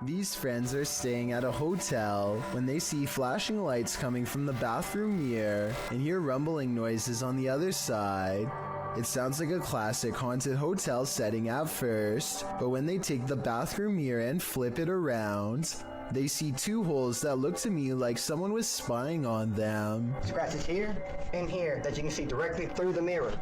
These friends are staying at a hotel when they see flashing lights coming from the bathroom mirror and hear rumbling noises on the other side. It sounds like a classic haunted hotel setting at first, but when they take the bathroom mirror and flip it around, they see two holes that look to me like someone was spying on them. Scratches here and here that you can see directly through the mirror.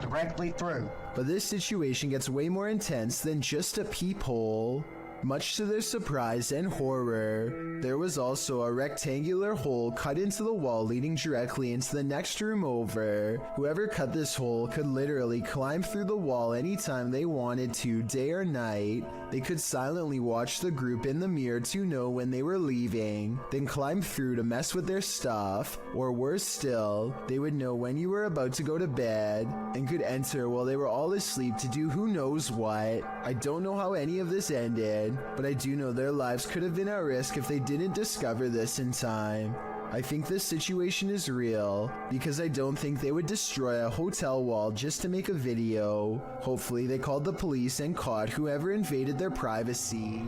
Directly through. But this situation gets way more intense than just a peephole. Much to their surprise and horror, there was also a rectangular hole cut into the wall leading directly into the next room over. Whoever cut this hole could literally climb through the wall anytime they wanted to, day or night. They could silently watch the group in the mirror to know when they were leaving, then climb through to mess with their stuff, or worse still, they would know when you were about to go to bed and could enter while they were all asleep to do who knows what. I don't know how any of this ended, but I do know their lives could have been at risk if they didn't discover this in time. I think this situation is real because I don't think they would destroy a hotel wall just to make a video. Hopefully they called the police and caught whoever invaded their privacy.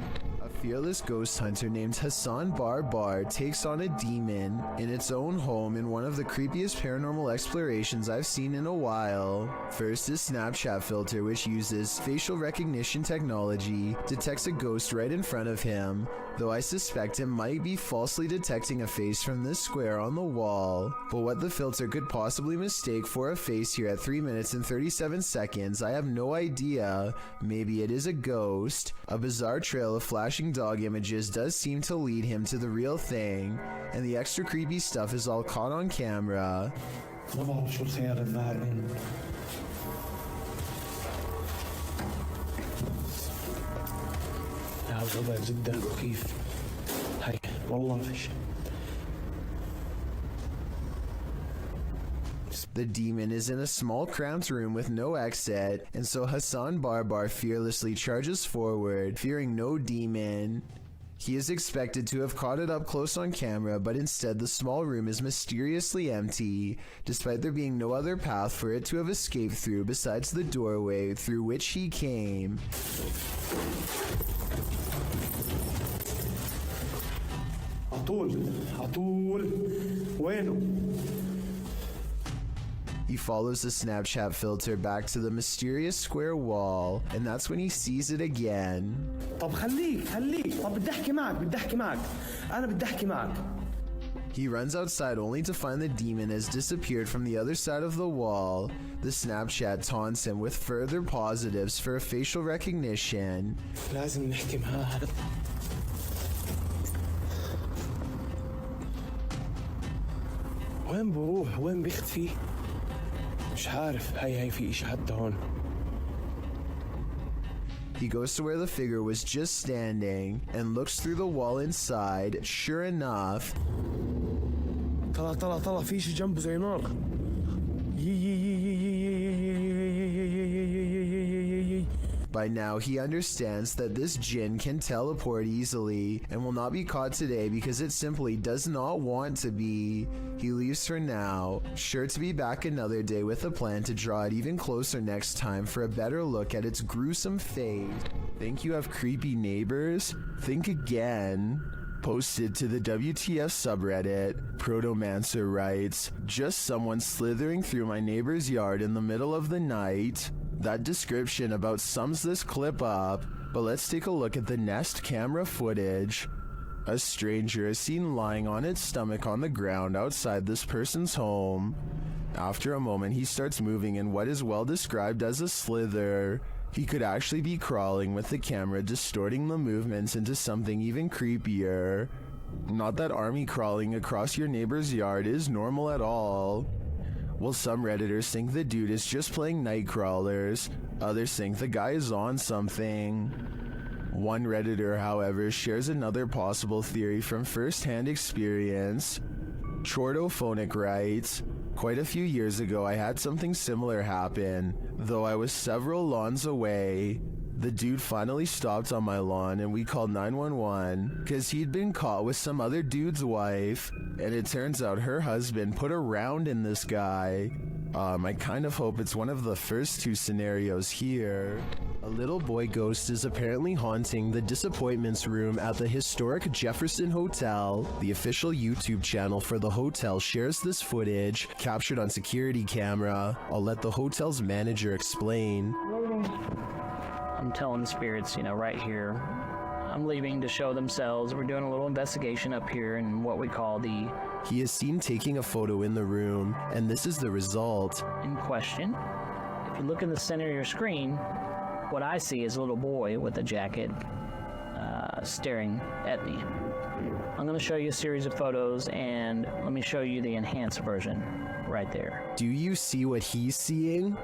A fearless ghost hunter named Hassan Barbar takes on a demon in its own home in one of the creepiest paranormal explorations I've seen in a while. First is Snapchat filter, which uses facial recognition technology, detects a ghost right in front of him, though I suspect it might be falsely detecting a face from this square on the wall. But what the filter could possibly mistake for a face here at 3 minutes and 37 seconds, I have no idea. Maybe it is a ghost. A bizarre trail of flashing dog images does seem to lead him to the real thing, and the extra creepy stuff is all caught on camera. The demon is in a small cramped room with no exit, and so Hassan Barbar fearlessly charges forward, fearing no demon. He is expected to have caught it up close on camera, but instead the small room is mysteriously empty, despite there being no other path for it to have escaped through besides the doorway through which he came. He follows the Snapchat filter back to the mysterious square wall, and that's when he sees it again. He runs outside only to find the demon has disappeared from the other side of the wall. The Snapchat taunts him with further positives for a facial recognition. وين بروح وين بيختفي مش عارف هاي في إشي حتى هون. He goes to where the figure was just standing and looks through the wall inside. Sure enough, طلع في إشي جنبه زي نار. By now, he understands that this jinn can teleport easily and will not be caught today because it simply does not want to be. He leaves for now, sure to be back another day with a plan to draw it even closer next time for a better look at its gruesome fate. Think you have creepy neighbors? Think again. Posted to the WTF subreddit, Protomancer writes, "Just someone slithering through my neighbor's yard in the middle of the night." That description about sums this clip up, but let's take a look at the Nest camera footage. A stranger is seen lying on its stomach on the ground outside this person's home. After a moment, he starts moving in what is well described as a slither. He could actually be crawling, with the camera distorting the movements into something even creepier. Not that army crawling across your neighbor's yard is normal at all. Well, some Redditors think the dude is just playing night crawlers. Others think the guy is on something. One Redditor, however, shares another possible theory from first-hand experience. Chordophonic writes, "Quite a few years ago I had something similar happen, though I was several lawns away. The dude finally stopped on my lawn and we called 911 because he'd been caught with some other dude's wife, and it turns out her husband put a round in this guy. I kind of hope it's one of the first two scenarios here." A little boy ghost is apparently haunting the disappointments room at the historic Jefferson Hotel. The official YouTube channel for the hotel shares this footage, captured on security camera. I'll let the hotel's manager explain. I'm telling the spirits, right here. I'm leaving to show themselves. We're doing a little investigation up here in what we call the... He is seen taking a photo in the room, and this is the result. In question. If you look in the center of your screen, what I see is a little boy with a jacket staring at me. I'm going to show you a series of photos, and let me show you the enhanced version right there. Do you see what he's seeing?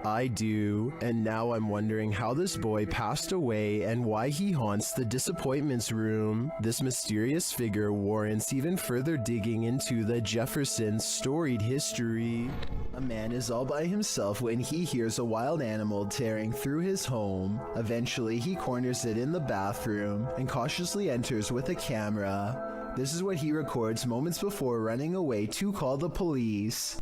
I do, and now I'm wondering how this boy passed away and why he haunts the disappointments room. This mysterious figure warrants even further digging into the Jefferson's storied history. A man is all by himself when he hears a wild animal tearing through his home. Eventually, he corners it in the bathroom and cautiously enters with a camera. This is what he records moments before running away to call the police.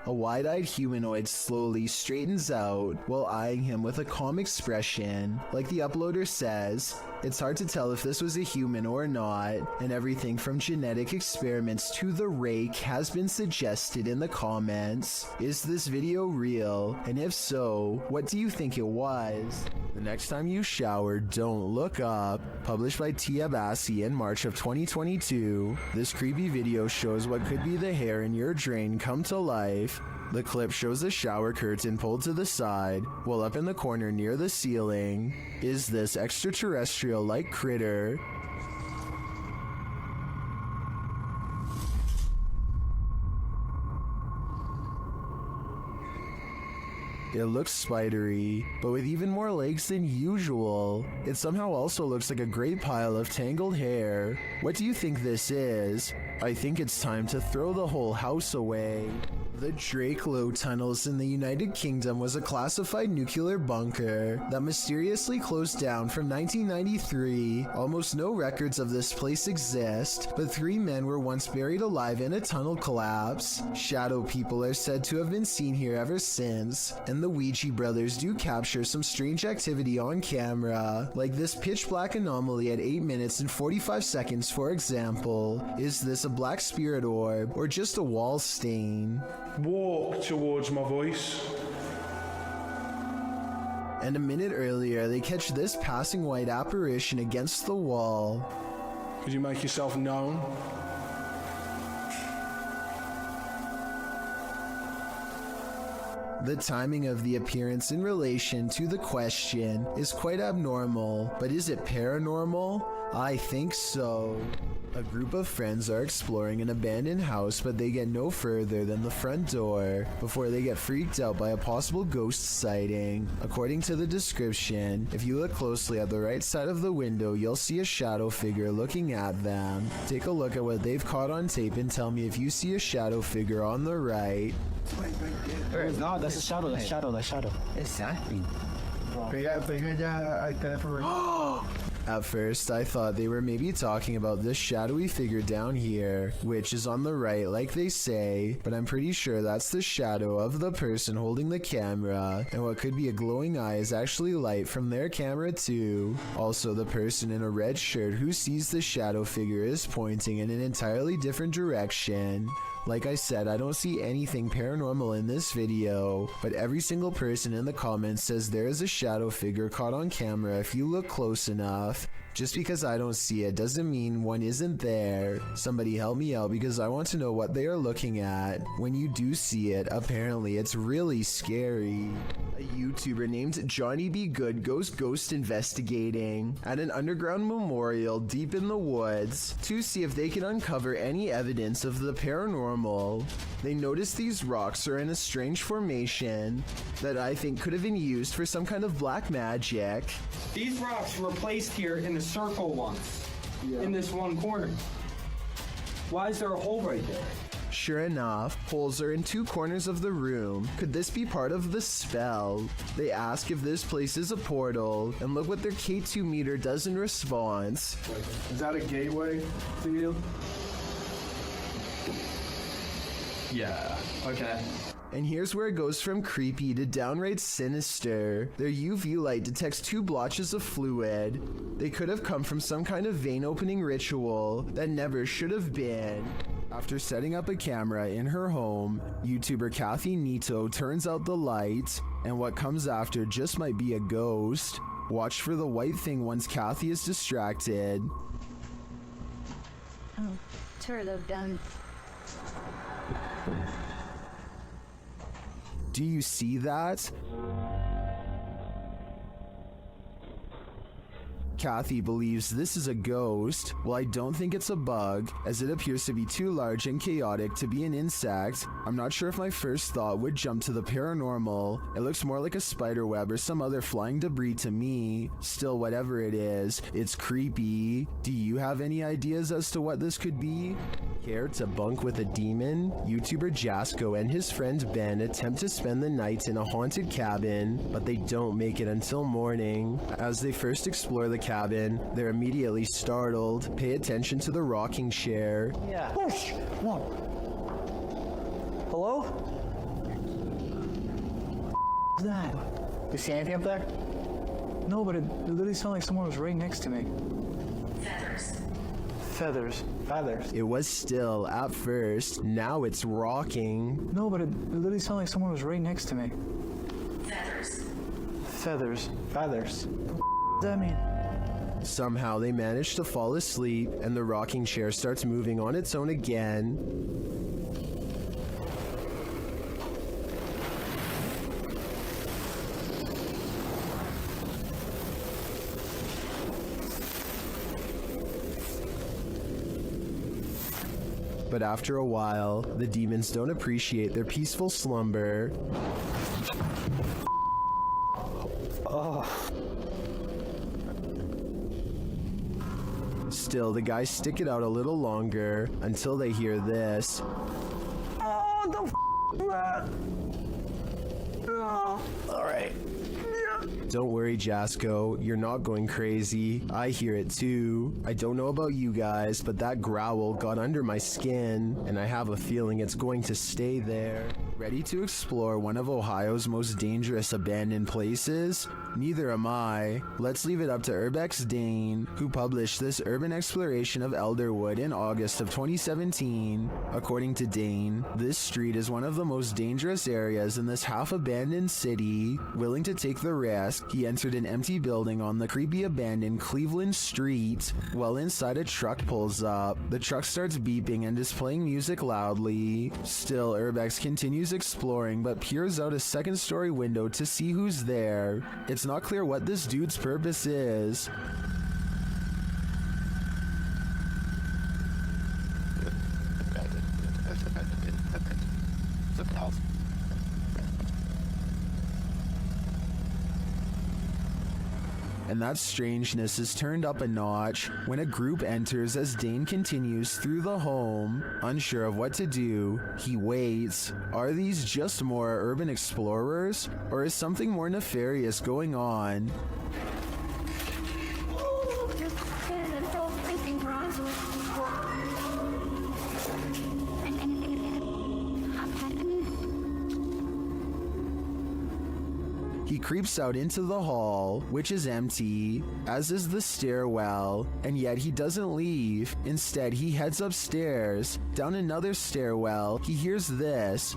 A wide-eyed humanoid slowly straightens out while eyeing him with a calm expression. Like the uploader says, it's hard to tell if this was a human or not, and everything from genetic experiments to the rake has been suggested in the comments. Is this video real? And if so, what do you think it was? The next time you shower, don't look up. Published by Tia Bassi in March of 2022, this creepy video shows what could be the hair in your drain come to life. The clip shows a shower curtain pulled to the side, while up in the corner near the ceiling is this extraterrestrial-like critter. It looks spidery, but with even more legs than usual. It somehow also looks like a great pile of tangled hair. What do you think this is? I think it's time to throw the whole house away. The Drakelow tunnels in the United Kingdom was a classified nuclear bunker that mysteriously closed down from 1993. Almost no records of this place exist, but 3 men were once buried alive in a tunnel collapse. Shadow people are said to have been seen here ever since, and the Ouija brothers do capture some strange activity on camera, like this pitch black anomaly at 8 minutes and 45 seconds, for example. Is this a black spirit orb or just a wall stain? Walk towards my voice. And a minute earlier, they catch this passing white apparition against the wall. Could you make yourself known? The timing of the appearance in relation to the question is quite abnormal, but is it paranormal? I think so. A group of friends are exploring an abandoned house, but they get no further than the front door before they get freaked out by a possible ghost sighting. According to the description, if you look closely at the right side of the window, you'll see a shadow figure looking at them. Take a look at what they've caught on tape and tell me if you see a shadow figure on the right. No, that's a shadow, that's shadow. Exactly. At first, I thought they were maybe talking about this shadowy figure down here, which is on the right like they say, but I'm pretty sure that's the shadow of the person holding the camera, and what could be a glowing eye is actually light from their camera too. Also, the person in a red shirt who sees the shadow figure is pointing in an entirely different direction. Like I said, I don't see anything paranormal in this video, but every single person in the comments says there is a shadow figure caught on camera if you look close enough. Just because I don't see it doesn't mean one isn't there. Somebody help me out because I want to know what they are looking at. When you do see it, apparently it's really scary. A YouTuber named Johnny B. Good goes ghost investigating at an underground memorial deep in the woods to see if they can uncover any evidence of the paranormal. They notice these rocks are in a strange formation that I think could have been used for some kind of black magic. These rocks were placed here in the circle once, in this one corner. Why is there a hole right there? Sure enough, holes are in 2 corners of the room. Could this be part of the spell? They ask if this place is a portal, and look what their K2 meter does in response. Is that a gateway to you? Yeah. Okay. And here's where it goes from creepy to downright sinister. Their UV light detects 2 blotches of fluid. They could have come from some kind of vein opening ritual that never should have been. After setting up a camera in her home, YouTuber Kathy Nito turns out the light, and what comes after just might be a ghost. Watch for the white thing once Kathy is distracted. Oh, turtle done. Do you see that? Kathy believes this is a ghost. Well, I don't think it's a bug, as it appears to be too large and chaotic to be an insect. I'm not sure if my first thought would jump to the paranormal. It looks more like a spider web or some other flying debris to me. Still, whatever it is, it's creepy. Do you have any ideas as to what this could be? Care to bunk with a demon? YouTuber Jasko and his friend Ben attempt to spend the night in a haunted cabin, but they don't make it until morning. As they first explore the cabin, they're immediately startled. Pay attention to the rocking chair. Yeah. Whoosh! What? Hello? What's that? You see anything up there? No, but it literally sounded like someone was right next to me. Feathers. Feathers. It was still at first, now it's rocking. No, but it literally sounded like someone was right next to me. Feathers. Feathers. What does that mean? Somehow they manage to fall asleep, and the rocking chair starts moving on its own again. But after a while, the demons don't appreciate their peaceful slumber. Still, the guys stick it out a little longer until they hear this. Alright. Don't worry, Jasko, you're not going crazy. I hear it too. I don't know about you guys, but that growl got under my skin, and I have a feeling it's going to stay there. Ready to explore one of Ohio's most dangerous abandoned places? Neither am I. Let's leave it up to Urbex Dane, who published this urban exploration of Elderwood in August of 2017. According to Dane, this street is one of the most dangerous areas in this half-abandoned city. Willing to take the risk, he entered an empty building on the creepy abandoned Cleveland Street. While inside, a truck pulls up. The truck starts beeping and is playing music loudly. Still, Urbex continues exploring, but peers out a second-story window to see who's there. It's not clear what this dude's purpose is. And that strangeness is turned up a notch when a group enters as Dane continues through the home. Unsure of what to do, he waits. Are these just more urban explorers, or is something more nefarious going on? He creeps out into the hall, which is empty, as is the stairwell, and yet he doesn't leave. Instead, he heads upstairs. Down another stairwell, he hears this.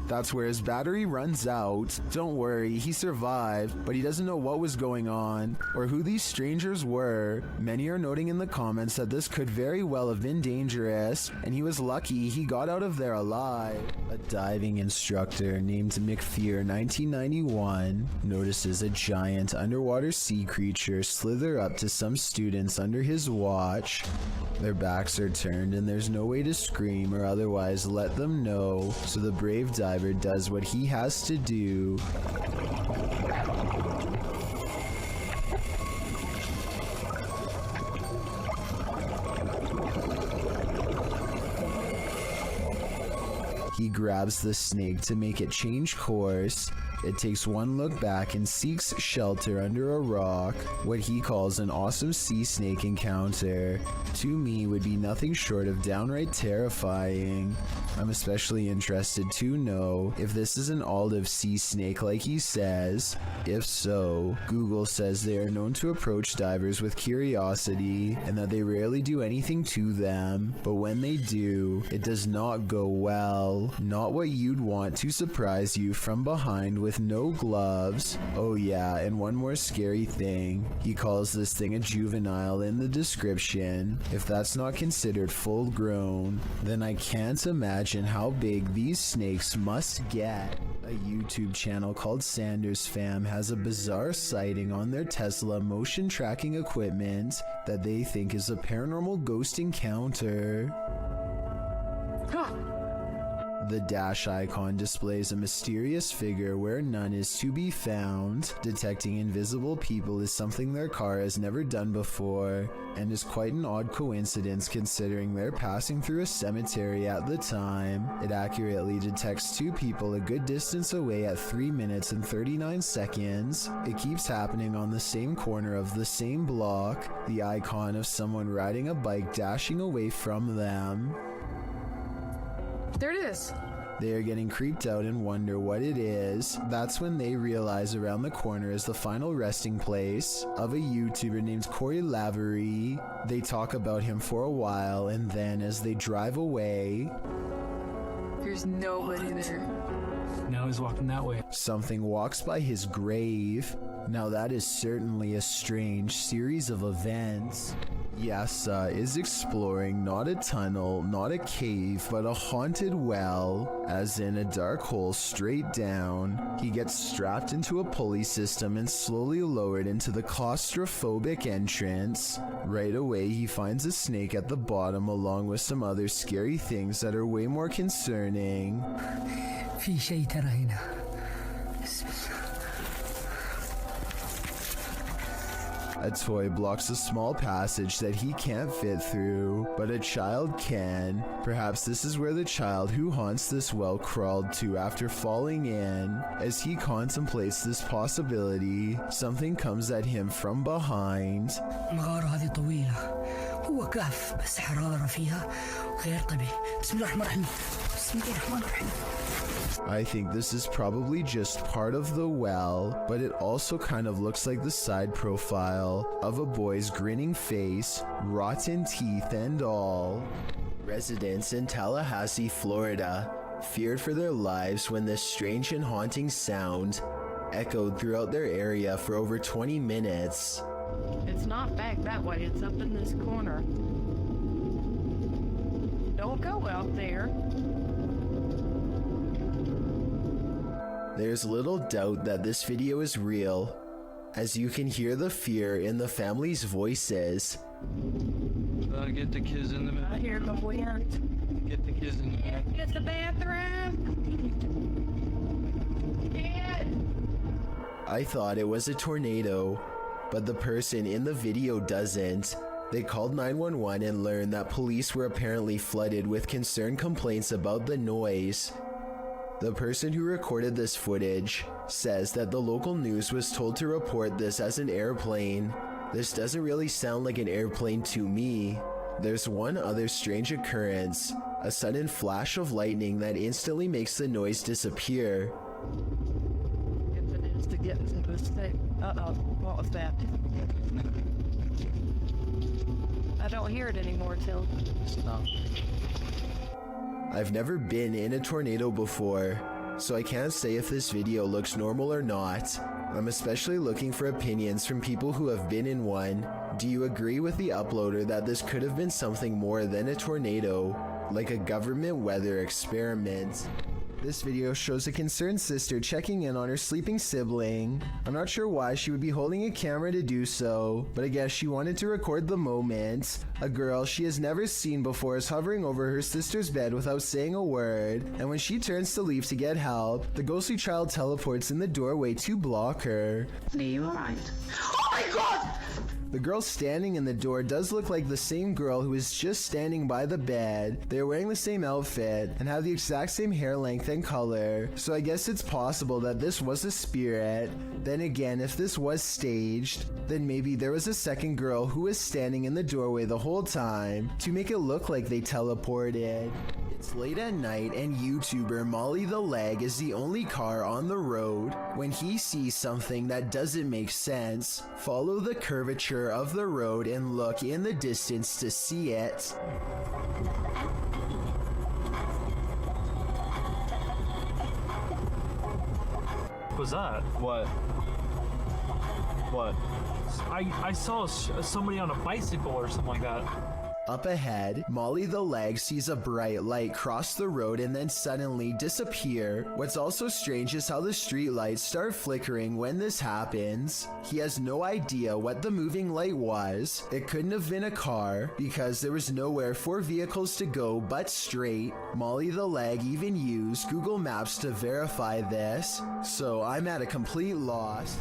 That's where his battery runs out. Don't worry, he survived, but he doesn't know what was going on or who these strangers were. Many are noting in the comments that this could very well have been dangerous, and he was lucky he got out of there alive. A diving instructor named McFear 1991 notices a giant underwater sea creature slither up to some students under his watch. Their backs are turned and there's no way to scream or otherwise let them know, so the brave diver does what he has to do. He grabs the snake to make it change course. It takes one look back and seeks shelter under a rock. What he calls an awesome sea snake encounter, to me, would be nothing short of downright terrifying. I'm especially interested to know if this is an olive sea snake like he says. If so, Google says they are known to approach divers with curiosity and that they rarely do anything to them, but when they do, it does not go well. Not what you'd want to surprise you from behind with no gloves. Oh yeah, and one more scary thing. He calls this thing a juvenile in the description. If that's not considered full grown, then I can't imagine how big these snakes must get. A YouTube channel called Sanders Fam has a bizarre sighting on their Tesla motion tracking equipment that they think is a paranormal ghost encounter. The dash icon displays a mysterious figure where none is to be found. Detecting invisible people is something their car has never done before, and is quite an odd coincidence considering they're passing through a cemetery at the time. It accurately detects two people a good distance away at 3 minutes and 39 seconds. It keeps happening on the same corner of the same block, the icon of someone riding a bike dashing away from them. There it is. They are getting creeped out and wonder what it is. That's when they realize around the corner is the final resting place of a YouTuber named Corey Lavery. They talk about him for a while, and then as they drive away, There's nobody there. Now he's walking that way. something walks by his grave. Now that is certainly a strange series of events. Yasa is exploring not a tunnel, not a cave, but a haunted well, as in a dark hole straight down. He gets strapped into a pulley system and slowly lowered into the claustrophobic entrance. Right away he finds a snake at the bottom along with some other scary things that are way more concerning. في شيء ترى هنا. A toy blocks a small passage that he can't fit through, but a child can. Perhaps this is where the child who haunts this well crawled to after falling in. As he contemplates this possibility, something comes at him from behind. المغارة هذه طويلة. هو كهف بس حرارة فيها غير طبيعي. بسم الله الرحمن الرحيم. بسم الله الرحمن الرحيم. I think this is probably just part of the well, but it also kind of looks like the side profile of a boy's grinning face, rotten teeth and all. Residents in Tallahassee, Florida, feared for their lives when this strange and haunting sound echoed throughout their area for over 20 minutes. It's not back that way. It's up in this corner. Don't go out there. There's little doubt that this video is real, as you can hear the fear in the family's voices. Get the kids in the I hear the wind. Get the kids in the back. Get the bathroom. I thought it was a tornado, but the person in the video doesn't. They called 911 and learned that police were apparently flooded with concerned complaints about the noise. The person who recorded this footage says that the local news was told to report this as an airplane. This doesn't really sound like an airplane to me. There's one other strange occurrence, a sudden flash of lightning that instantly makes the noise disappear. If it is to get into the state. Uh-oh, what was that? I don't hear it anymore, Till. Stop. I've never been in a tornado before, so I can't say if this video looks normal or not. I'm especially looking for opinions from people who have been in one. Do you agree with the uploader that this could have been something more than a tornado, like a government weather experiment? This video shows a concerned sister checking in on her sleeping sibling. I'm not sure why she would be holding a camera to do so, but I guess she wanted to record the moment. A girl she has never seen before is hovering over her sister's bed without saying a word, and when she turns to leave to get help, the ghostly child teleports in the doorway to block her. Are you alright? Oh my god! The girl standing in the door does look like the same girl who was just standing by the bed. They're wearing the same outfit and have the exact same hair length and color, so I guess it's possible that this was a spirit. Then again, if this was staged, then maybe there was a second girl who was standing in the doorway the whole time to make it look like they teleported. It's late at night and YouTuber Molly the Leg is the only car on the road. When he sees something that doesn't make sense, follow the curvature of the road and look in the distance to see it. What was that? What? What? I saw somebody on a bicycle or something like that. Up ahead, Molly the Leg sees a bright light cross the road and then suddenly disappear. What's also strange is how the street lights start flickering when this happens. He has no idea what the moving light was. It couldn't have been a car because there was nowhere for vehicles to go but straight. Molly the Leg even used Google Maps to verify this, so I'm at a complete loss.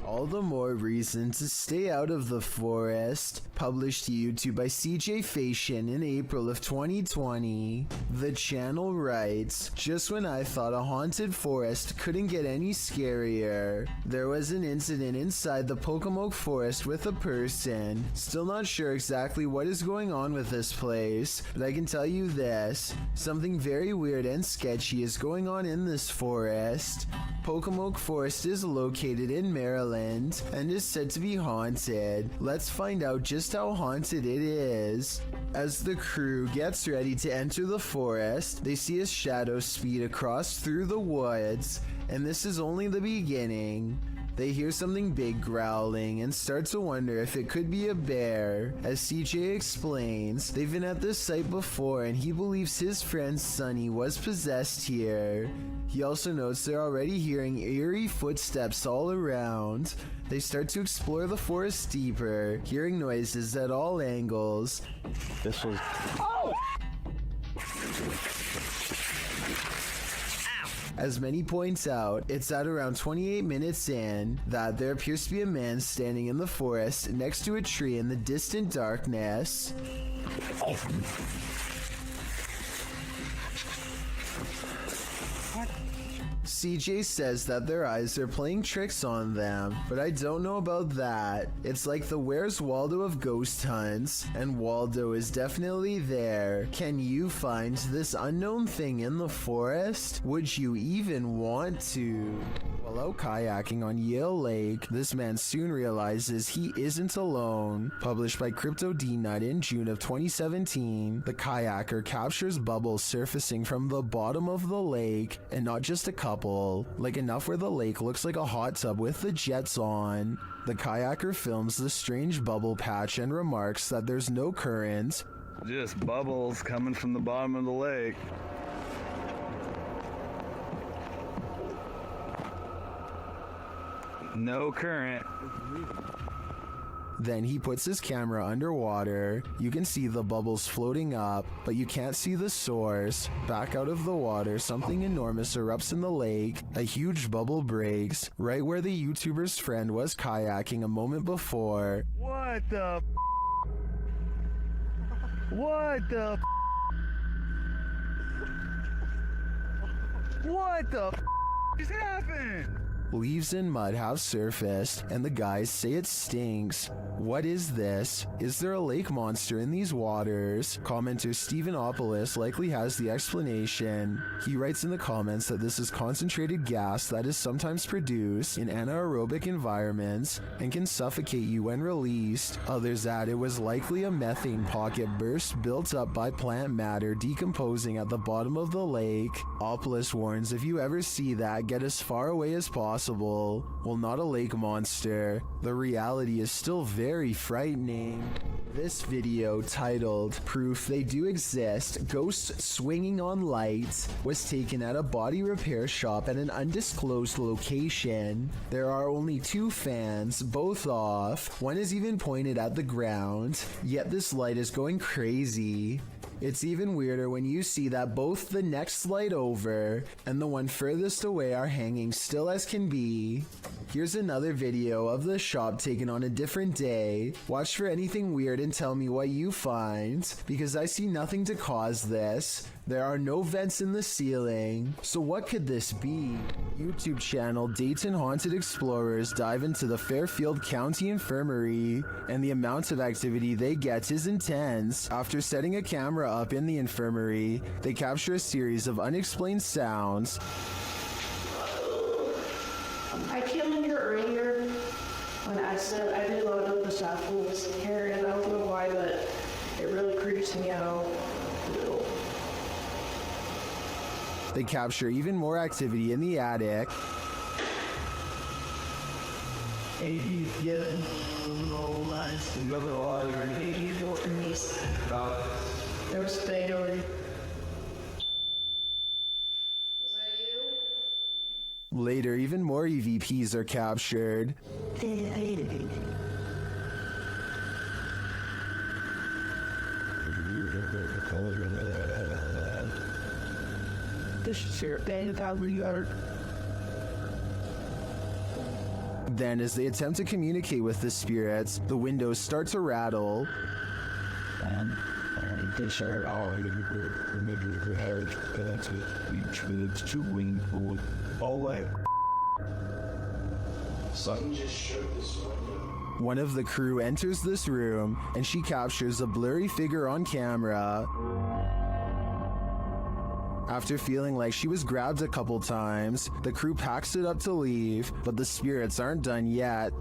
All the more reason to stay out of the forest. Published to YouTube by CJ Fashion in April of 2020. The channel writes, just when I thought a haunted forest couldn't get any scarier, there was an incident inside the Pocomoke forest with a person. Still not sure exactly what is going on with this place, but I can tell you this. Something very weird and sketchy is going on in this forest. Pocomoke Forest is located in Maryland and is said to be haunted. Let's find out just how haunted it is. As the crew gets ready to enter the forest, they see a shadow speed across through the woods, and this is only the beginning. They hear something big growling and start to wonder if it could be a bear. As CJ explains, they've been at this site before and he believes his friend Sunny was possessed here. He also notes they're already hearing eerie footsteps all around. They start to explore the forest deeper, hearing noises at all angles. This was... As Many points out, it's at around 28 minutes in that there appears to be a man standing in the forest next to a tree in the distant darkness. CJ says that their eyes are playing tricks on them, but I don't know about that. It's like the Where's Waldo of ghost hunts, and Waldo is definitely there. Can you find this unknown thing in the forest? Would you even want to? While out kayaking on Yale Lake, this man soon realizes he isn't alone. Published by Crypto D-Nut in June of 2017, the kayaker captures bubbles surfacing from the bottom of the lake, and not just a couple, like enough where the lake looks like a hot tub with the jets on. The kayaker films the strange bubble patch and remarks that there's no current. Just bubbles coming from the bottom of the lake. No current. Then he puts his camera underwater. You can see the bubbles floating up, but you can't see the source. Back out of the water, something enormous erupts in the lake. A huge bubble breaks, right where the YouTuber's friend was kayaking a moment before. What the What the What the just happened? Leaves and mud have surfaced, and the guys say it stinks. What is this? Is there a lake monster in these waters? Commenter Stephenopoulos likely has the explanation. He writes in the comments that this is concentrated gas that is sometimes produced in anaerobic environments and can suffocate you when released. Others add it was likely a methane pocket burst built up by plant matter decomposing at the bottom of the lake. Opoulos warns if you ever see that, get as far away as possible. Well, not a lake monster. The reality is still very frightening. This video, titled Proof They Do Exist, Ghosts Swinging on Lights, was taken at a body repair shop at an undisclosed location. There are only 2 fans, both off. One is even pointed at the ground, yet this light is going crazy. It's even weirder when you see that both the next slide over and the one furthest away are hanging still as can be. Here's another video of the shop taken on a different day. Watch for anything weird and tell me what you find, because I see nothing to cause this. There are no vents in the ceiling, so what could this be? YouTube channel Dayton Haunted Explorers dive into the Fairfield County Infirmary, and the amount of activity they get is intense. After setting a camera up in the infirmary, they capture a series of unexplained sounds. I came in here earlier when I said I did load up the samples in here, and I don't know why, but it really creeps me out. They capture even more activity in the attic. There was Spain already. Later, even more EVPs are captured. Then, as they attempt to communicate with the spirits, the windows start to rattle. One of the crew enters this room, and she captures a blurry figure on camera. After feeling like she was grabbed a couple times, the crew packs it up to leave, but the spirits aren't done yet.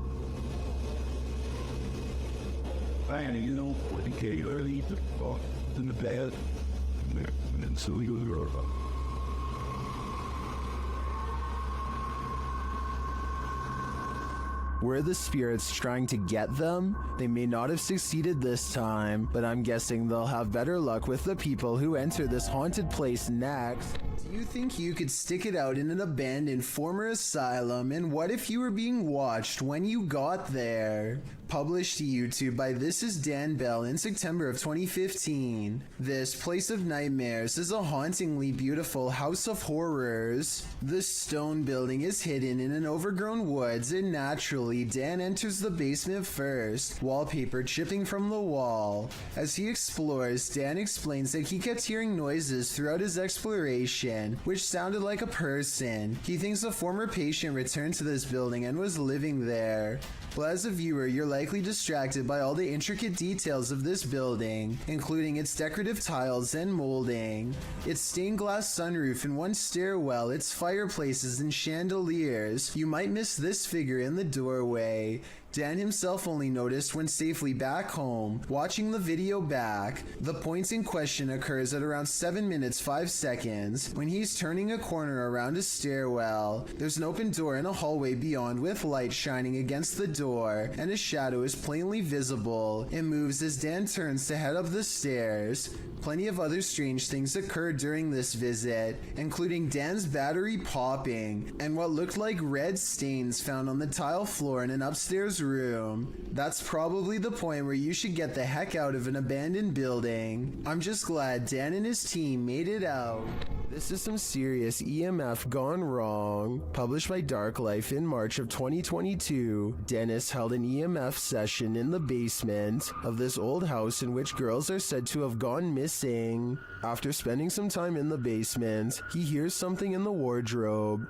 Were the spirits trying to get them? They may not have succeeded this time, but I'm guessing they'll have better luck with the people who enter this haunted place next. Do you think you could stick it out in an abandoned former asylum, and what if you were being watched when you got there? Published to YouTube by This Is Dan Bell in September of 2015. This Place of Nightmares is a hauntingly beautiful house of horrors. The stone building is hidden in an overgrown woods, and naturally, Dan enters the basement first, wallpaper chipping from the wall. As he explores, Dan explains that he kept hearing noises throughout his exploration, which sounded like a person. He thinks a former patient returned to this building and was living there. But as a viewer, you're likely distracted by all the intricate details of this building, including its decorative tiles and molding, its stained glass sunroof and one stairwell, its fireplaces and chandeliers. You might miss this figure in the doorway. Dan himself only noticed when safely back home. Watching the video back, the point in question occurs at around 7 minutes 5 seconds when he's turning a corner around a stairwell. There's an open door in a hallway beyond with light shining against the door, and a shadow is plainly visible. It moves as Dan turns to head up the stairs. Plenty of other strange things occurred during this visit, including Dan's battery popping and what looked like red stains found on the tile floor in an upstairs room. That's probably the point where you should get the heck out of an abandoned building. I'm just glad Dan and his team made it out. This is some serious EMF gone wrong. Published by Dark Life in March of 2022, Dennis held an EMF session in the basement of this old house in which girls are said to have gone missing. After spending some time in the basement, he hears something in the wardrobe.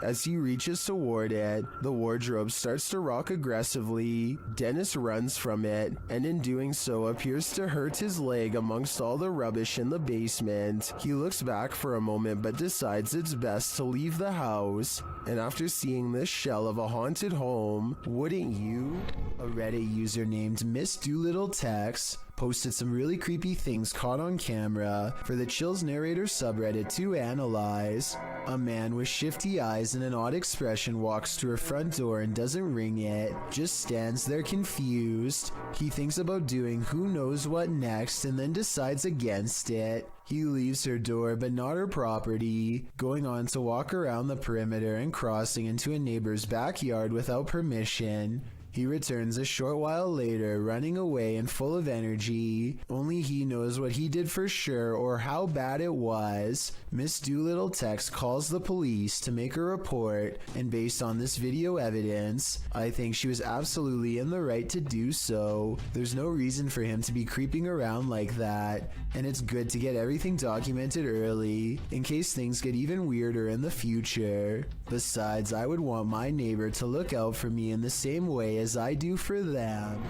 As he reaches toward it, the wardrobe starts to rock aggressively. Dennis runs from it, and in doing so appears to hurt his leg amongst all the rubbish in the basement. He looks back for a moment but decides it's best to leave the house. And after seeing this shell of a haunted home, wouldn't you? A Reddit user named Miss Doolittle Tex posted some really creepy things caught on camera for the Chills Narrator subreddit to analyze. A man with shifty eyes and an odd expression walks to her front door and doesn't ring it, just stands there confused. He thinks about doing who knows what next and then decides against it. He leaves her door but not her property, going on to walk around the perimeter and crossing into a neighbor's backyard without permission. He returns a short while later, running away and full of energy. Only he knows what he did for sure or how bad it was. Miss Doolittle Tex calls the police to make a report, and based on this video evidence, I think she was absolutely in the right to do so. There's no reason for him to be creeping around like that, and it's good to get everything documented early, in case things get even weirder in the future. Besides, I would want my neighbor to look out for me in the same way as I do for them.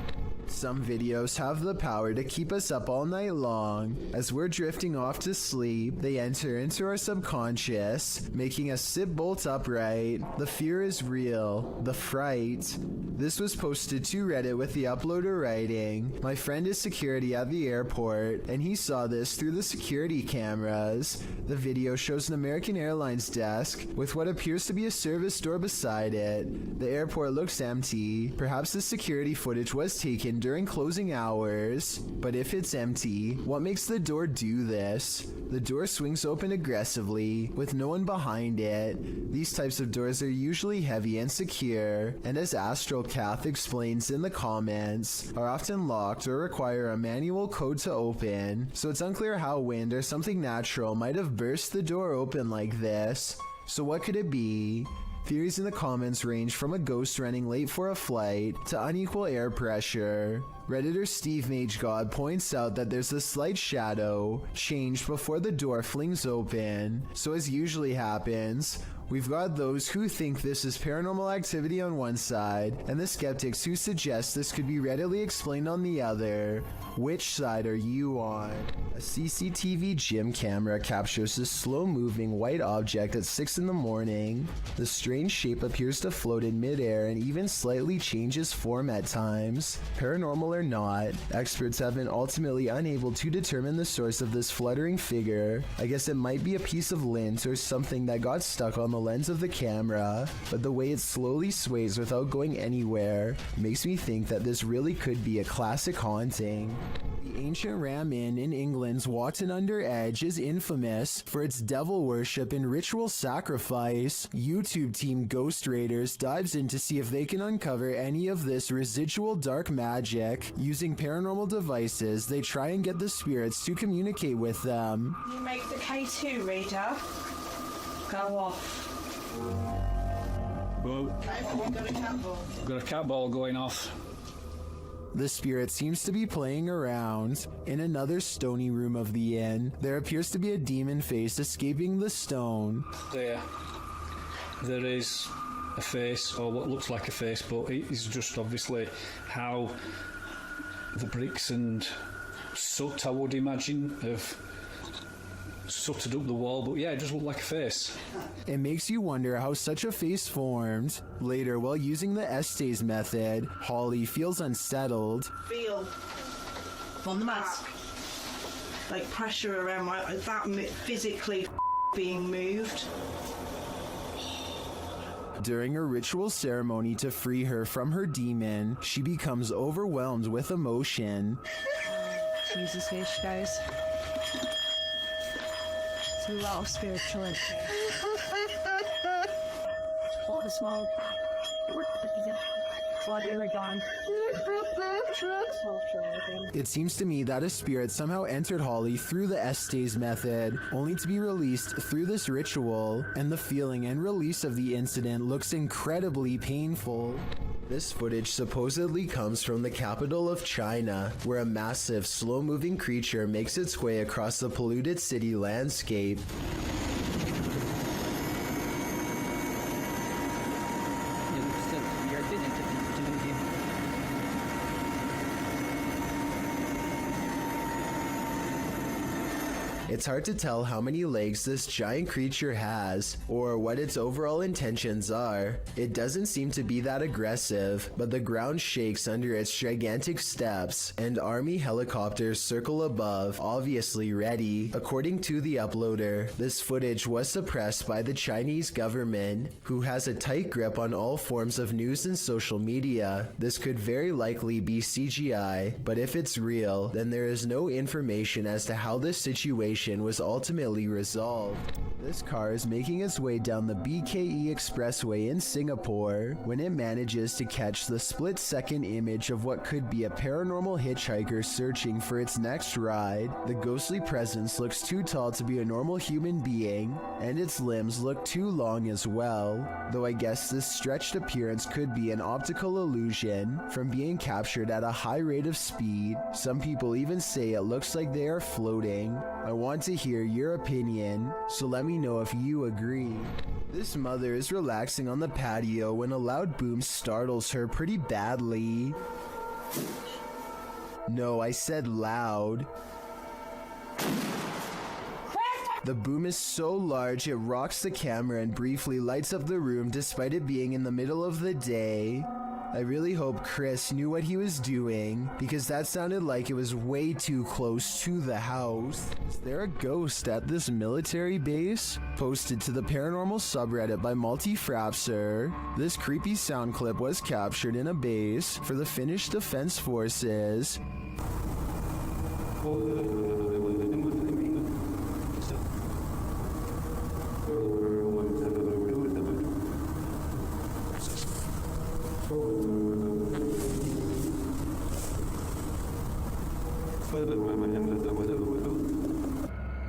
Some videos have the power to keep us up all night long. As we're drifting off to sleep, they enter into our subconscious, making us sit bolt upright. The fear is real. The fright. This was posted to Reddit with the uploader writing, "My friend is security at the airport, and he saw this through the security cameras." The video shows an American Airlines desk with what appears to be a service door beside it. The airport looks empty. Perhaps the security footage was taken during closing hours. But if it's empty, what makes the door do this? The door swings open aggressively, with no one behind it. These types of doors are usually heavy and secure, and as Astral Cath explains in the comments, are often locked or require a manual code to open, so it's unclear how wind or something natural might have burst the door open like this. So what could it be? Theories in the comments range from a ghost running late for a flight to unequal air pressure. Redditor Steve MageGod points out that there's a slight shadow change before the door flings open. So as usually happens, we've got those who think this is paranormal activity on one side, and the skeptics who suggest this could be readily explained on the other. Which side are you on? A CCTV gym camera captures this slow-moving white object at 6 in the morning. The strange shape appears to float in midair and even slightly changes form at times. Paranormal or not, experts have been ultimately unable to determine the source of this fluttering figure. I guess it might be a piece of lint or something that got stuck on the lens of the camera, but the way it slowly sways without going anywhere makes me think that this really could be a classic haunting. The ancient Ram Inn in England's Watton Under Edge is infamous for its devil worship and ritual sacrifice. YouTube team Ghost Raiders dives in to see if they can uncover any of this residual dark magic. Using paranormal devices, they try and get the spirits to communicate with them. You make the K2 reader go off. Well, got a cat ball going off. The spirit seems to be playing around. In another stony room of the inn, there appears to be a demon face escaping the stone. There is a face, or what looks like a face, but it is just obviously how the bricks and soot, I would imagine, have sooted up the wall, but yeah, it just looked like a face. It makes you wonder how such a face formed. Later, while using the Estes method, Holly feels unsettled. Feel on the mask, like pressure around that physically being moved. During a ritual ceremony to free her from her demon, she becomes overwhelmed with emotion. Jesus, here she goes. It's a lot of spiritual in here. What a small. It seems to me that a spirit somehow entered Holly through the Estes method, only to be released through this ritual, and the feeling and release of the incident looks incredibly painful. This footage supposedly comes from the capital of China, where a massive, slow-moving creature makes its way across the polluted city landscape. It's hard to tell how many legs this giant creature has, or what its overall intentions are. It doesn't seem to be that aggressive, but the ground shakes under its gigantic steps, and army helicopters circle above, obviously ready. According to the uploader, this footage was suppressed by the Chinese government, who has a tight grip on all forms of news and social media. This could very likely be CGI, but if it's real, then there is no information as to how this situation was ultimately resolved. This car is making its way down the BKE Expressway in Singapore when it manages to catch the split-second image of what could be a paranormal hitchhiker searching for its next ride. The ghostly presence looks too tall to be a normal human being, and its limbs look too long as well, though I guess this stretched appearance could be an optical illusion from being captured at a high rate of speed. Some people even say it looks like they are floating. I want to hear your opinion, so let me know if you agree. This mother is relaxing on the patio when a loud boom startles her pretty badly. No, I said loud. The boom is so large it rocks the camera and briefly lights up the room despite it being in the middle of the day. I really hope Chris knew what he was doing, because that sounded like it was way too close to the house. Is there a ghost at this military base? Posted to the paranormal subreddit by Multi-Frapser. This creepy sound clip was captured in a base for the Finnish Defense Forces.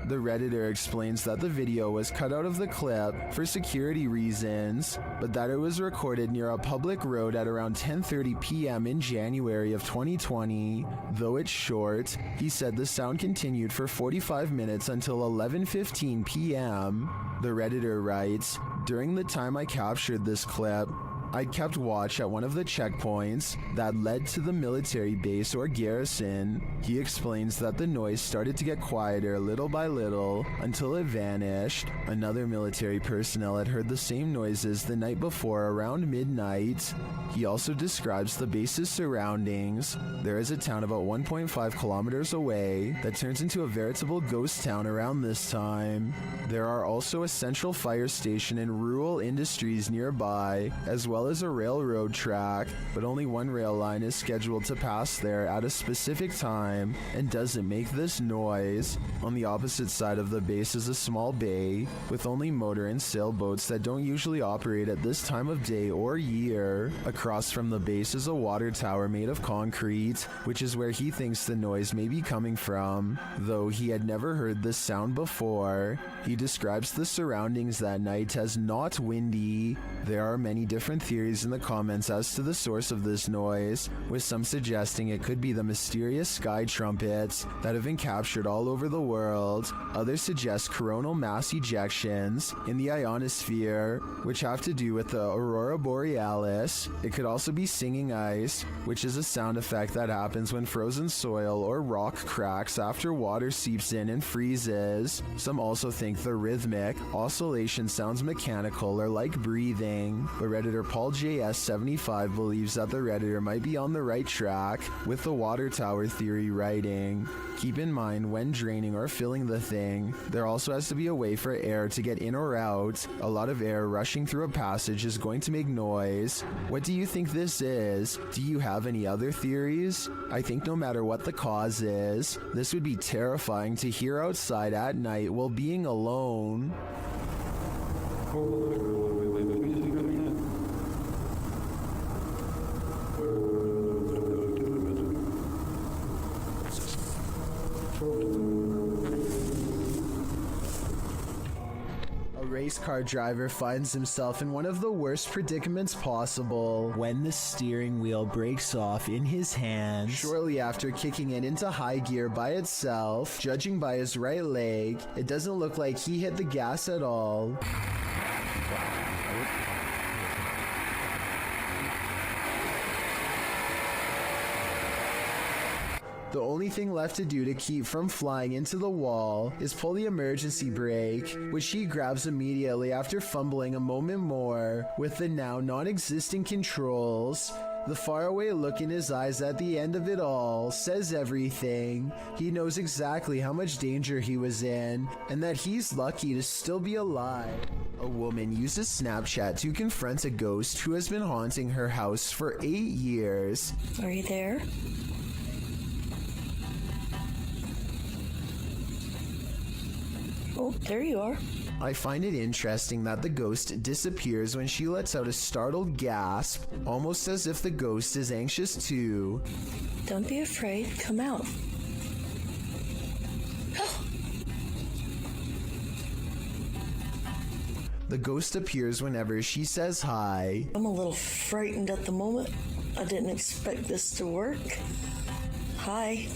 The Redditor explains that the video was cut out of the clip for security reasons, but that it was recorded near a public road at around 10:30 p.m. in January of 2020. Though it's short, he said the sound continued for 45 minutes until 11:15 p.m. The Redditor writes, "During the time I captured this clip, I'd kept watch at one of the checkpoints that led to the military base or garrison." He explains that the noise started to get quieter little by little until it vanished. Another military personnel had heard the same noises the night before around midnight. He also describes the base's surroundings. There is a town about 1.5 kilometers away that turns into a veritable ghost town around this time. There are also a central fire station and rural industries nearby, as well as a railroad track, but only one rail line is scheduled to pass there at a specific time and doesn't make this noise. On the opposite side of the base is a small bay with only motor and sailboats that don't usually operate at this time of day or year. Across from the base is a water tower made of concrete, which is where he thinks the noise may be coming from, though he had never heard this sound before. He describes the surroundings that night as not windy. There are many different theories in the comments as to the source of this noise, with some suggesting it could be the mysterious sky trumpets that have been captured all over the world. Others suggest coronal mass ejections in the ionosphere, which have to do with the aurora borealis. It could also be singing ice, which is a sound effect that happens when frozen soil or rock cracks after water seeps in and freezes. Some also think the rhythmic oscillation sounds mechanical or like breathing, but Redditor Paul JS75 believes that the Redditor might be on the right track with the water tower theory writing. Keep in mind, when draining or filling the thing, there also has to be a way for air to get in or out. A lot of air rushing through a passage is going to make noise. What do you think this is? Do you have any other theories? I think no matter what the cause is, this would be terrifying to hear outside at night while being alone. Race car driver finds himself in one of the worst predicaments possible when the steering wheel breaks off in his hands shortly after kicking it into high gear by itself. Judging by his right leg, it doesn't look like he hit the gas at all. The only thing left to do to keep from flying into the wall is pull the emergency brake, which he grabs immediately after fumbling a moment more with the now non-existent controls. The faraway look in his eyes at the end of it all says everything. He knows exactly how much danger he was in, and that he's lucky to still be alive. A woman uses Snapchat to confront a ghost who has been haunting her house for 8 years. Are you there? Oh, there you are. I find it interesting that the ghost disappears when she lets out a startled gasp, almost as if the ghost is anxious too. Don't be afraid. Come out. The ghost appears whenever she says hi. I'm a little frightened at the moment. I didn't expect this to work. Hi.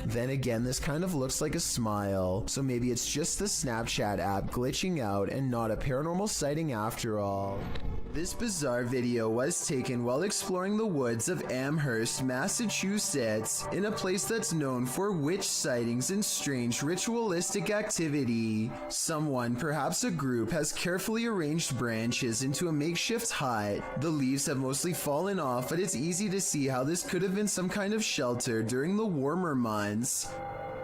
Then again, this kind of looks like a smile, so maybe it's just the Snapchat app glitching out and not a paranormal sighting after all. This bizarre video was taken while exploring the woods of Amherst, Massachusetts, in a place that's known for witch sightings and strange ritualistic activity. Someone, perhaps a group, has carefully arranged branches into a makeshift hut. The leaves have mostly fallen off, but it's easy to see how this could have been some kind of shelter during the warmer months.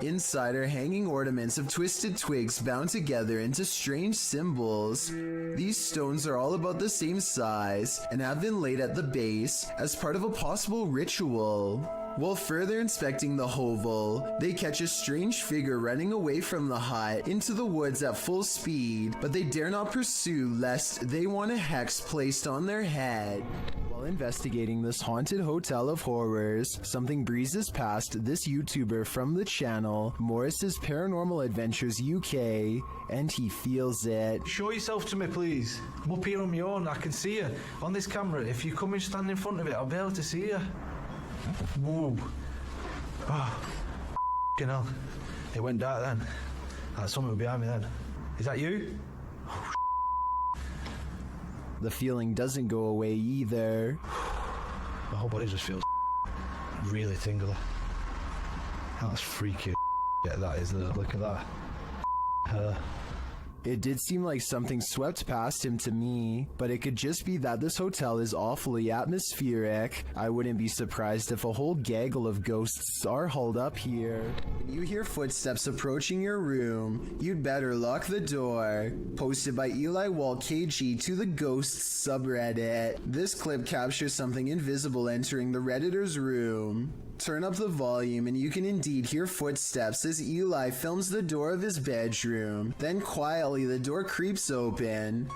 Inside are hanging ornaments of twisted twigs bound together into strange symbols. These stones are all about the same size and have been laid at the base as part of a possible ritual. While further inspecting the hovel, they catch a strange figure running away from the hut into the woods at full speed, but they dare not pursue lest they want a hex placed on their head. While investigating this haunted hotel of horrors, something breezes past this YouTuber from the channel, Morris's Paranormal Adventures UK, and he feels it. Show yourself to me, please. I'm up here on my own. I can see you on this camera. If you come and stand in front of it, I'll be able to see you. Whoa. Oh, f***ing hell. It went dark then. Someone behind me then. Is that you? Oh, the feeling doesn't go away either. My whole body just feels really tingly. That's freaky. Yeah, that is. Look at that. Her. It did seem like something swept past him to me, but it could just be that this hotel is awfully atmospheric. I wouldn't be surprised if a whole gaggle of ghosts are holed up here. When you hear footsteps approaching your room, you'd better lock the door. Posted by Eli Walt KG to the Ghosts subreddit. This clip captures something invisible entering the Redditor's room. Turn up the volume and you can indeed hear footsteps as Eli films the door of his bedroom. Then quietly the door creeps open.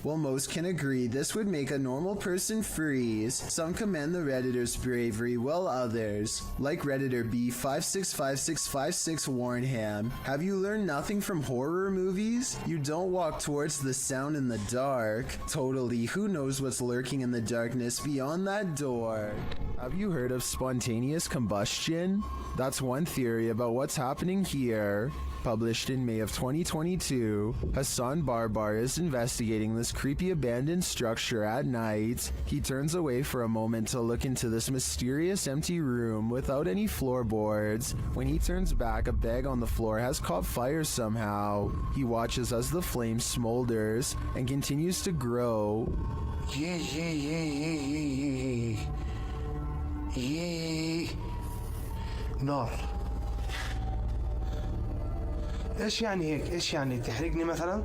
While most can agree this would make a normal person freeze, some commend the Redditor's bravery, while others, like Redditor B565656 warn him, have you learned nothing from horror movies? You don't walk towards the sound in the dark. Totally, who knows what's lurking in the darkness beyond that door? Have you heard of spontaneous combustion? That's one theory about what's happening here. Published in May of 2022, Hassan Barbar is investigating this creepy abandoned structure at night. He turns away for a moment to look into this mysterious empty room without any floorboards. When he turns back, a bag on the floor has caught fire somehow. He watches as the flame smolders and continues to grow. نار. ايش يعني هيك؟ ايش يعني تحرقني مثلا؟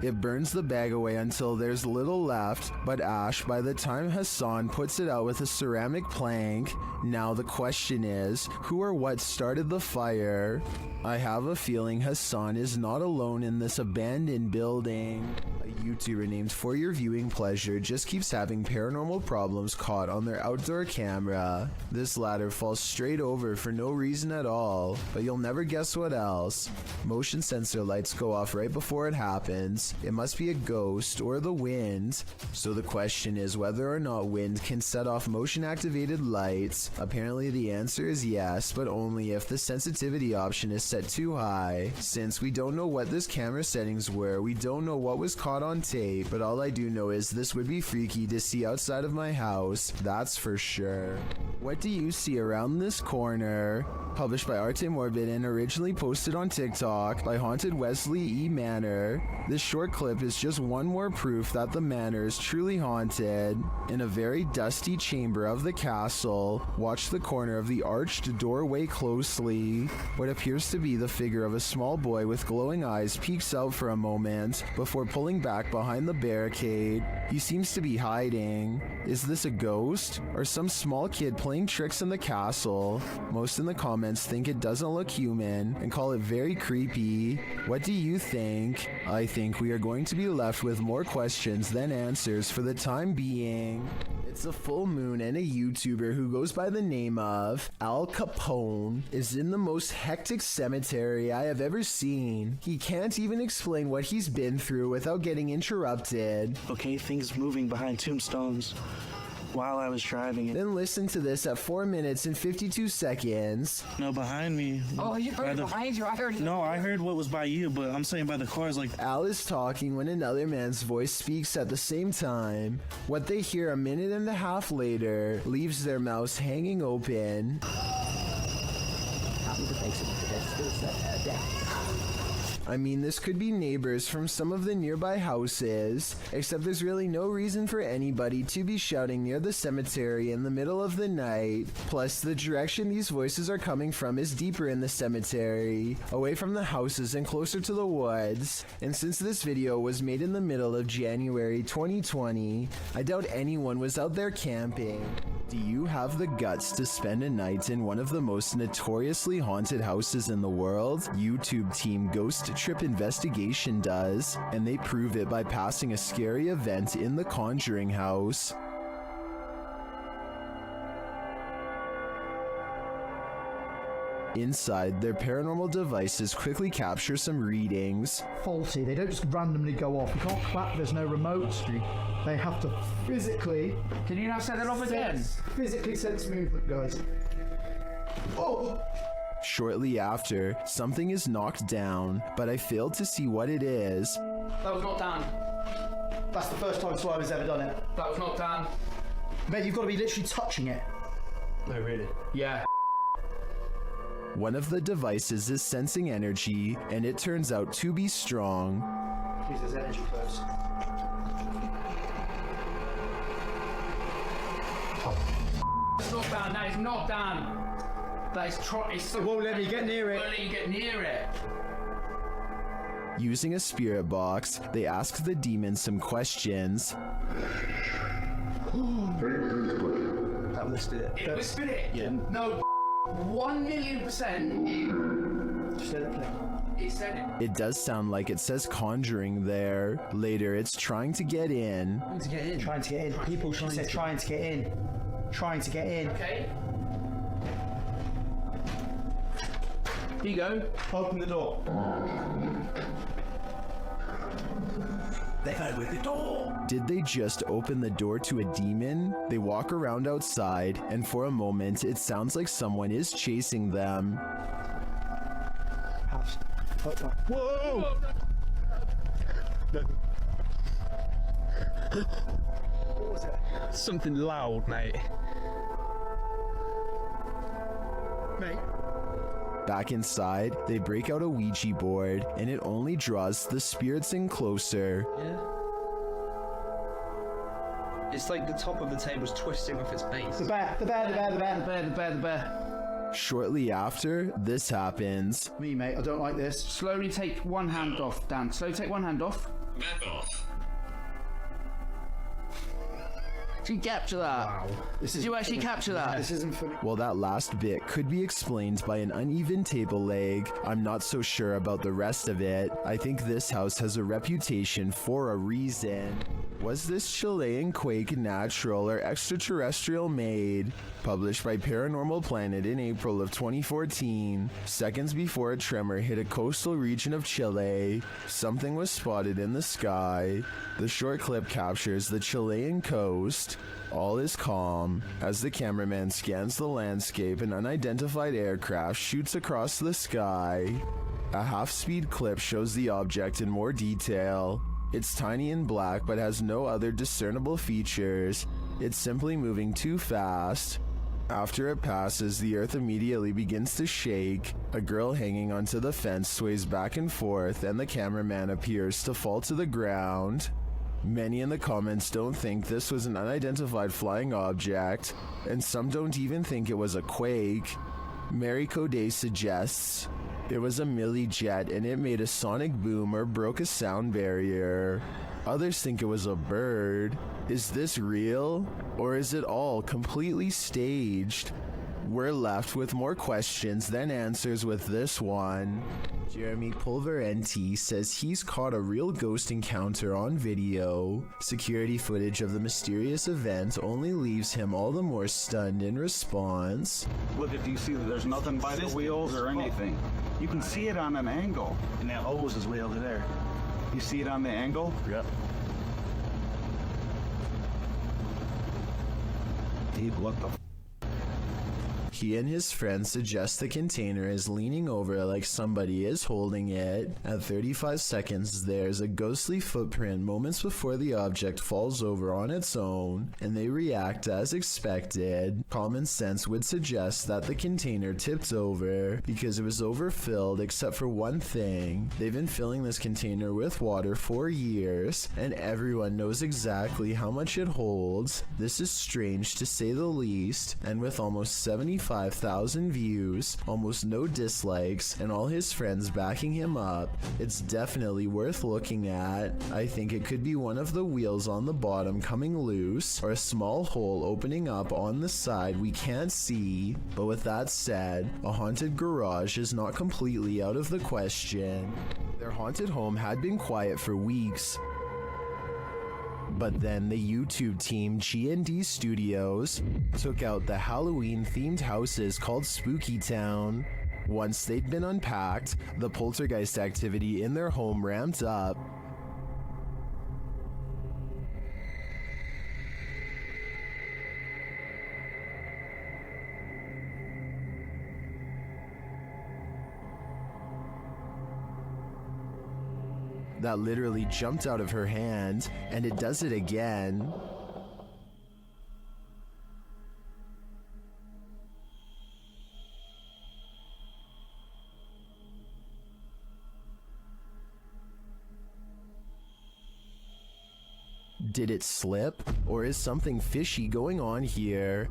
It burns the bag away until there's little left but ash by the time Hassan puts it out with a ceramic plank. Now the question is, who or what started the fire? I have a feeling Hassan is not alone in this abandoned building. A YouTuber named For Your Viewing Pleasure just keeps having paranormal problems caught on their outdoor camera. This ladder falls straight over for no reason at all, but you'll never guess what else. Motion sensor lights go off right before it happens. It must be a ghost or the wind. So the question is whether or not wind can set off motion activated lights. Apparently the answer is yes, but only if the sensitivity option is set too high. Since we don't know what this camera settings were, we don't know what was caught on tape, but all I do know is this would be freaky to see outside of my house, that's for sure. What do you see around this corner? Published by Arte Morbid and originally posted on TikTok by Haunted Wesley E. Manor. This short clip is just one more proof that the manor is truly haunted. In a very dusty chamber of the castle, watch the corner of the arched doorway closely. What appears to be the figure of a small boy with glowing eyes peeks out for a moment before pulling back behind the barricade. He seems to be hiding. Is this a ghost or some small kid playing tricks in the castle? Most in the comments think it doesn't look human and call it very creepy. What do you think? I think we are going to be left with more questions than answers for the time being. It's a full moon and a YouTuber who goes by the name of Al Capone is in the most hectic cemetery I have ever seen. He can't even explain what he's been through without getting interrupted. Okay, things moving behind tombstones while I was driving it. Then listen to this at 4 minutes and 52 seconds. No, behind me. Oh, you heard behind you? I heard it. No, I heard what was by you, but I'm saying by the cars, like... Al is talking when another man's voice speaks at the same time. What they hear a minute and a half later leaves their mouths hanging open. I mean, this could be neighbors from some of the nearby houses, except there's really no reason for anybody to be shouting near the cemetery in the middle of the night. Plus, the direction these voices are coming from is deeper in the cemetery, away from the houses and closer to the woods. And since this video was made in the middle of January 2020, I doubt anyone was out there camping. Do you have the guts to spend a night in one of the most notoriously haunted houses in the world? YouTube team Ghost Trip Investigation does, and they prove it by passing a scary event in the Conjuring house. Inside, their paranormal devices quickly capture some readings. Faulty, they don't just randomly go off. You can't clap, there's no remote. They have to physically... Can you now set that off again? Physically sense movement, guys. Oh! Shortly after, something is knocked down, but I failed to see what it is. That was not done. That's the first time Swiver's ever done it. That was not done. Mate, you've got to be literally touching it. No, really? Yeah. One of the devices is sensing energy, and it turns out to be strong. Please, there's energy close. It's not done. That is not done. That is it won't let me get near it. Won't let you get near it. Using a spirit box, they ask the demon some questions. That listed it. It whispered it? Yeah. No, 1,000,000%. Just let it play. It said it. It does sound like it says Conjuring there. Later, it's trying to get in. Trying to get in. Trying to get in. People, she said trying to get in. Trying to get in. Okay. Here you go. Open the door. They go with the door. Did they just open the door to a demon? They walk around outside, and for a moment, it sounds like someone is chasing them. Whoa! What was it? Something loud, mate. Mate. Back inside, they break out a Ouija board, and it only draws the spirits in closer. Yeah. It's like the top of the table's twisting off its base. The bear. Shortly after, this happens. Me, mate, I don't like this. Slowly take one hand off, Dan. Slowly take one hand off. Back off. Did you capture that? Wow. Did you actually capture that? This isn't funny. Well, that last bit could be explained by an uneven table leg. I'm not so sure about the rest of it. I think this house has a reputation for a reason. Was this Chilean quake natural or extraterrestrial made? Published by Paranormal Planet in April of 2014, seconds before a tremor hit a coastal region of Chile, something was spotted in the sky. The short clip captures the Chilean coast. All is calm. As the cameraman scans the landscape, an unidentified aircraft shoots across the sky. A half-speed clip shows the object in more detail. It's tiny and black but has no other discernible features. It's simply moving too fast. After it passes, the earth immediately begins to shake. A girl hanging onto the fence sways back and forth, and the cameraman appears to fall to the ground. Many in the comments don't think this was an unidentified flying object, and some don't even think it was a quake. Mary Coday suggests it was a milli jet and it made a sonic boom or broke a sound barrier. Others think it was a bird. Is this real? Or is it all completely staged? We're left with more questions than answers with this one. Jeremy Pulverenti says he's caught a real ghost encounter on video. Security footage of the mysterious event only leaves him all the more stunned in response. Look, if you see that there's nothing by the wheels or anything, you can see it on an angle. And that hose is way over there. You see it on the angle? Yep. Dude, what the He and his friend suggest the container is leaning over like somebody is holding it. At 35 seconds, there's a ghostly footprint moments before the object falls over on its own, and they react as expected. Common sense would suggest that the container tipped over because it was overfilled except for one thing. They've been filling this container with water for years, and everyone knows exactly how much it holds. This is strange to say the least, and with almost 75,000 views, almost no dislikes, and all his friends backing him up, it's definitely worth looking at. I think it could be one of the wheels on the bottom coming loose, or a small hole opening up on the side we can't see. But with that said, a haunted garage is not completely out of the question. Their haunted home had been quiet for weeks, but then the YouTube team G&D Studios took out the Halloween-themed houses called Spooky Town. Once they'd been unpacked, the poltergeist activity in their home ramped up. That literally jumped out of her hand, and it does it again. Did it slip, or is something fishy going on here?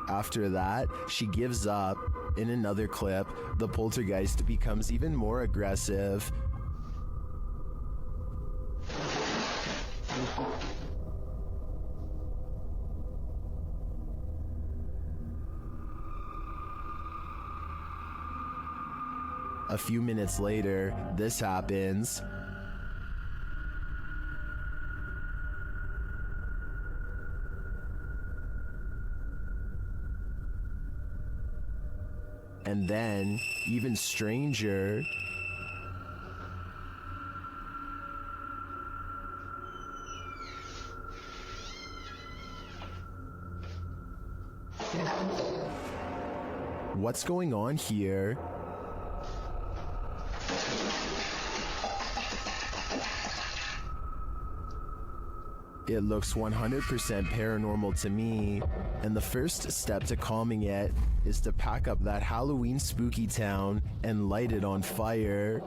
After that, she gives up. In another clip, the poltergeist becomes even more aggressive. A few minutes later, this happens. And then, even stranger, what's going on here? It looks 100% paranormal to me, and the first step to calming it is to pack up that Halloween spooky town and light it on fire.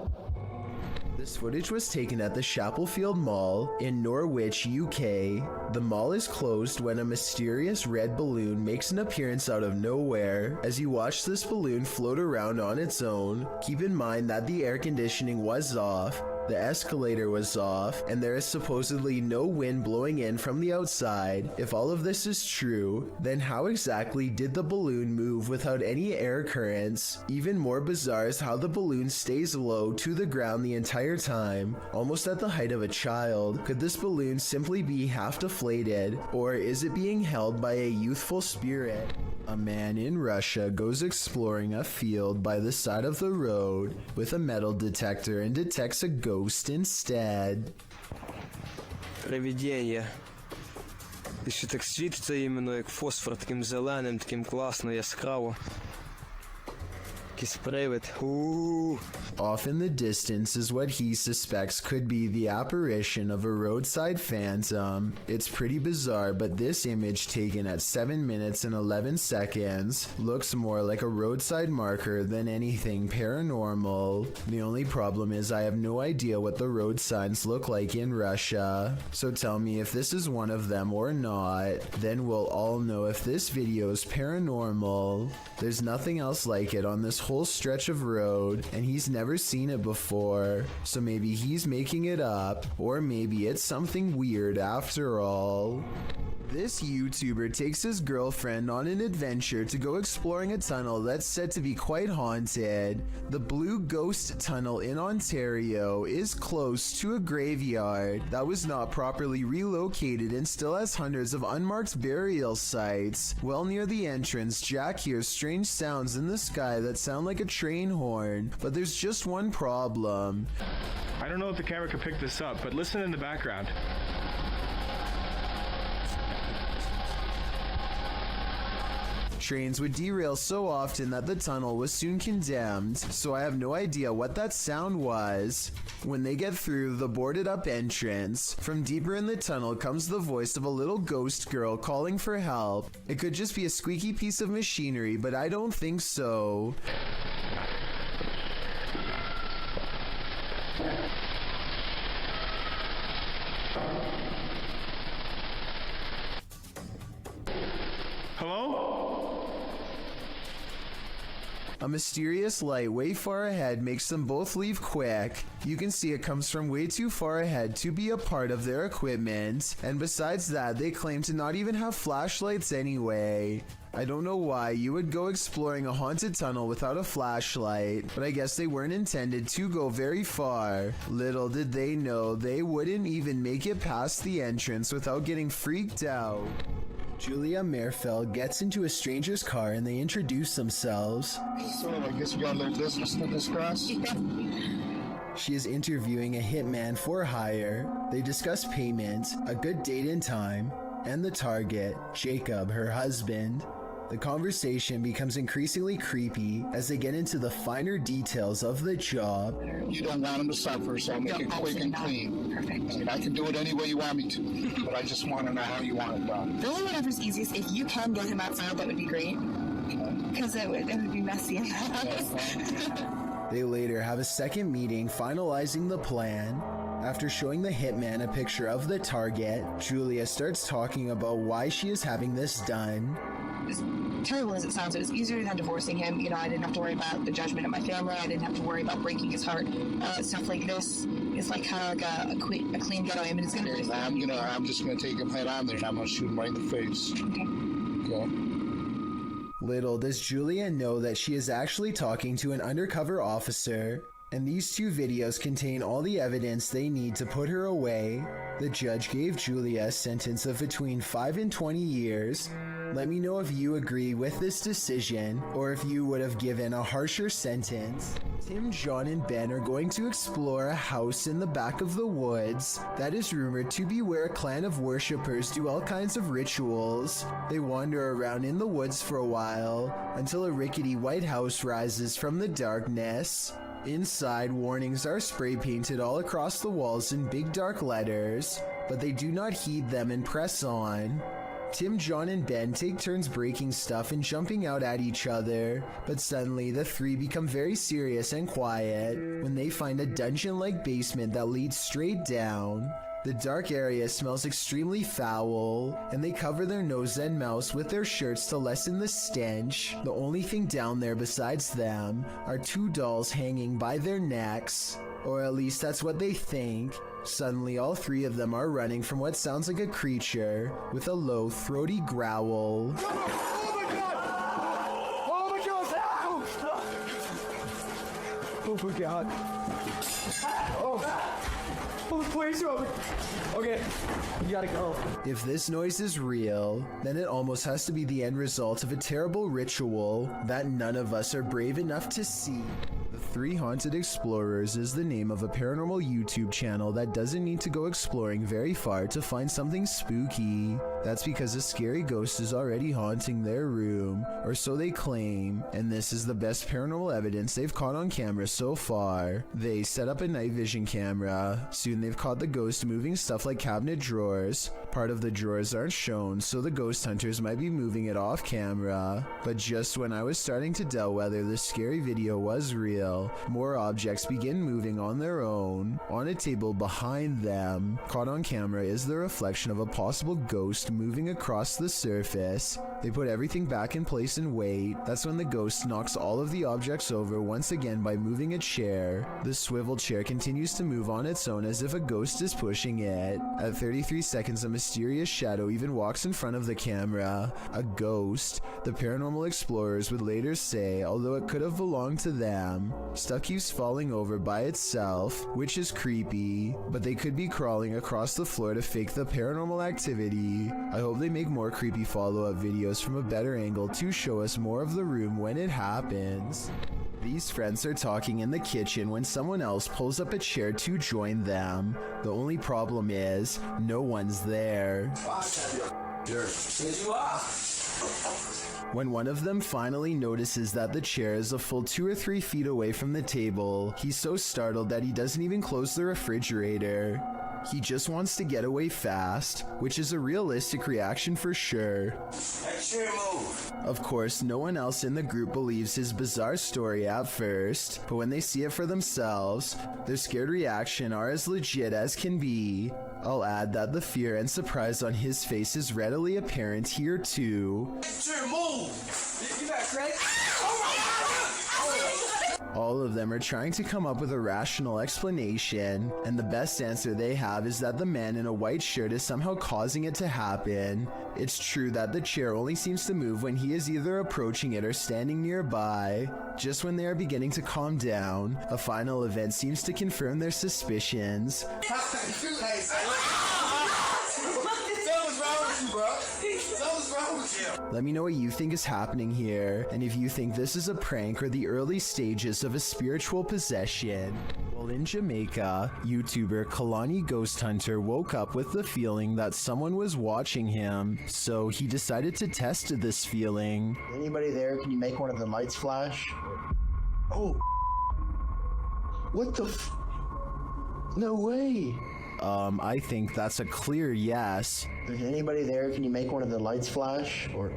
This footage was taken at the Chapelfield Mall in Norwich, UK. The mall is closed when a mysterious red balloon makes an appearance out of nowhere. As you watch this balloon float around on its own, keep in mind that the air conditioning was off. The escalator was off, and there is supposedly no wind blowing in from the outside. If all of this is true, then how exactly did the balloon move without any air currents? Even more bizarre is how the balloon stays low to the ground the entire time, almost at the height of a child. Could this balloon simply be half deflated, or is it being held by a youthful spirit? A man in Russia goes exploring a field by the side of the road with a metal detector and detects a ghost instead. Привидение. І ще так світиться іменно як фосфор, таким зеленим, таким класно, яскраво. Off in the distance is what he suspects could be the apparition of a roadside phantom. It's pretty bizarre, but this image taken at 7 minutes and 11 seconds looks more like a roadside marker than anything paranormal. The only problem is I have no idea what the road signs look like in Russia. So tell me if this is one of them or not, then we'll all know if this video is paranormal. There's nothing else like it on this whole stretch of road, and he's never seen it before, so maybe he's making it up, or maybe it's something weird after all. This YouTuber takes his girlfriend on an adventure to go exploring a tunnel that's said to be quite haunted. The Blue Ghost Tunnel in Ontario is close to a graveyard that was not properly relocated and still has hundreds of unmarked burial sites. Well near the entrance, Jack hears strange sounds in the sky that sound like a train horn, but there's just one problem. I don't know if the camera can pick this up, but listen in the background. Trains would derail so often that the tunnel was soon condemned, so I have no idea what that sound was. When they get through the boarded up entrance, from deeper in the tunnel comes the voice of a little ghost girl calling for help. It could just be a squeaky piece of machinery, but I don't think so. A mysterious light way far ahead makes them both leave quick. You can see it comes from way too far ahead to be a part of their equipment, and besides that, they claim to not even have flashlights anyway. I don't know why you would go exploring a haunted tunnel without a flashlight, but I guess they weren't intended to go very far. Little did they know they wouldn't even make it past the entrance without getting freaked out. Julia Merfeld gets into a stranger's car and they introduce themselves. So, I guess you got a little business to discuss? She is interviewing a hitman for hire. They discuss payment, a good date and time, and the target, Jacob, her husband. The conversation becomes increasingly creepy as they get into the finer details of the job. You don't want him to suffer, so I'll make it quick and clean. Perfect. I can do it any way you want me to, but I just want to know how you want it done. Really, whatever's easiest. If you can get him outside, that would be great. Because it would be messy in the house. They later have a second meeting finalizing the plan. After showing the hitman a picture of the target, Julia starts talking about why she is having this done. As terrible as it sounds, it was easier than divorcing him. You know, I didn't have to worry about the judgment of my family. I didn't have to worry about breaking his heart. Stuff like this is like kind of like a clean getaway. I mean, it's gonna. I'm just gonna take him head on there. I'm gonna shoot him right in the face. Okay. Little does Julia know that she is actually talking to an undercover officer. And these two videos contain all the evidence they need to put her away. The judge gave Julia a sentence of between 5 and 20 years. Let me know if you agree with this decision, or if you would have given a harsher sentence. Tim, John, and Ben are going to explore a house in the back of the woods that is rumored to be where a clan of worshippers do all kinds of rituals. They wander around in the woods for a while, until a rickety white house rises from the darkness. Inside, warnings are spray painted all across the walls in big dark letters, but they do not heed them and press on. Tim, John, and Ben take turns breaking stuff and jumping out at each other, but suddenly the three become very serious and quiet when they find a dungeon-like basement that leads straight down. The dark area smells extremely foul, and they cover their nose and mouths with their shirts to lessen the stench. The only thing down there besides them are two dolls hanging by their necks. Or at least that's what they think. Suddenly, all three of them are running from what sounds like a creature with a low, throaty growl. Oh my god. Oh, please, Robert. Okay, you gotta go. If this noise is real, then it almost has to be the end result of a terrible ritual that none of us are brave enough to see. The Three Haunted Explorers is the name of a paranormal YouTube channel that doesn't need to go exploring very far to find something spooky. That's because a scary ghost is already haunting their room, or so they claim, and this is the best paranormal evidence they've caught on camera so far. They set up a night vision camera. Soon they've caught the ghost moving stuff like cabinet drawers. Part of the drawers aren't shown, so the ghost hunters might be moving it off camera. But just when I was starting to doubt whether the scary video was real, more objects begin moving on their own. On a table behind them, caught on camera, is the reflection of a possible ghost moving across the surface. They put everything back in place and wait. That's when the ghost knocks all of the objects over once again by moving a chair. The swivel chair continues to move on its own as if a ghost is pushing it. At 33 seconds, a mysterious shadow even walks in front of the camera. A ghost, the paranormal explorers would later say, although it could have belonged to them. Stuff keeps falling over by itself, which is creepy, but they could be crawling across the floor to fake the paranormal activity. I hope they make more creepy follow-up videos from a better angle to show us more of the room when it happens. These friends are talking in the kitchen when someone else pulls up a chair to join them. The only problem is, no one's there. When one of them finally notices that the chair is a full 2 or 3 feet away from the table, he's so startled that he doesn't even close the refrigerator. He just wants to get away fast, which is a realistic reaction for sure. Of course, no one else in the group believes his bizarre story at first, but when they see it for themselves, their scared reaction are as legit as can be. I'll add that the fear and surprise on his face is readily apparent here too. All of them are trying to come up with a rational explanation, and the best answer they have is that the man in a white shirt is somehow causing it to happen. It's true that the chair only seems to move when he is either approaching it or standing nearby. Just when they are beginning to calm down, a final event seems to confirm their suspicions. Let me know what you think is happening here, and if you think this is a prank or the early stages of a spiritual possession. Well, in Jamaica, YouTuber Kalani Ghost Hunter woke up with the feeling that someone was watching him, so he decided to test this feeling. Anybody there? Can you make one of the lights flash? Oh. What the No way. I think that's a clear yes. Is anybody there? Can you make one of the lights flash? Or...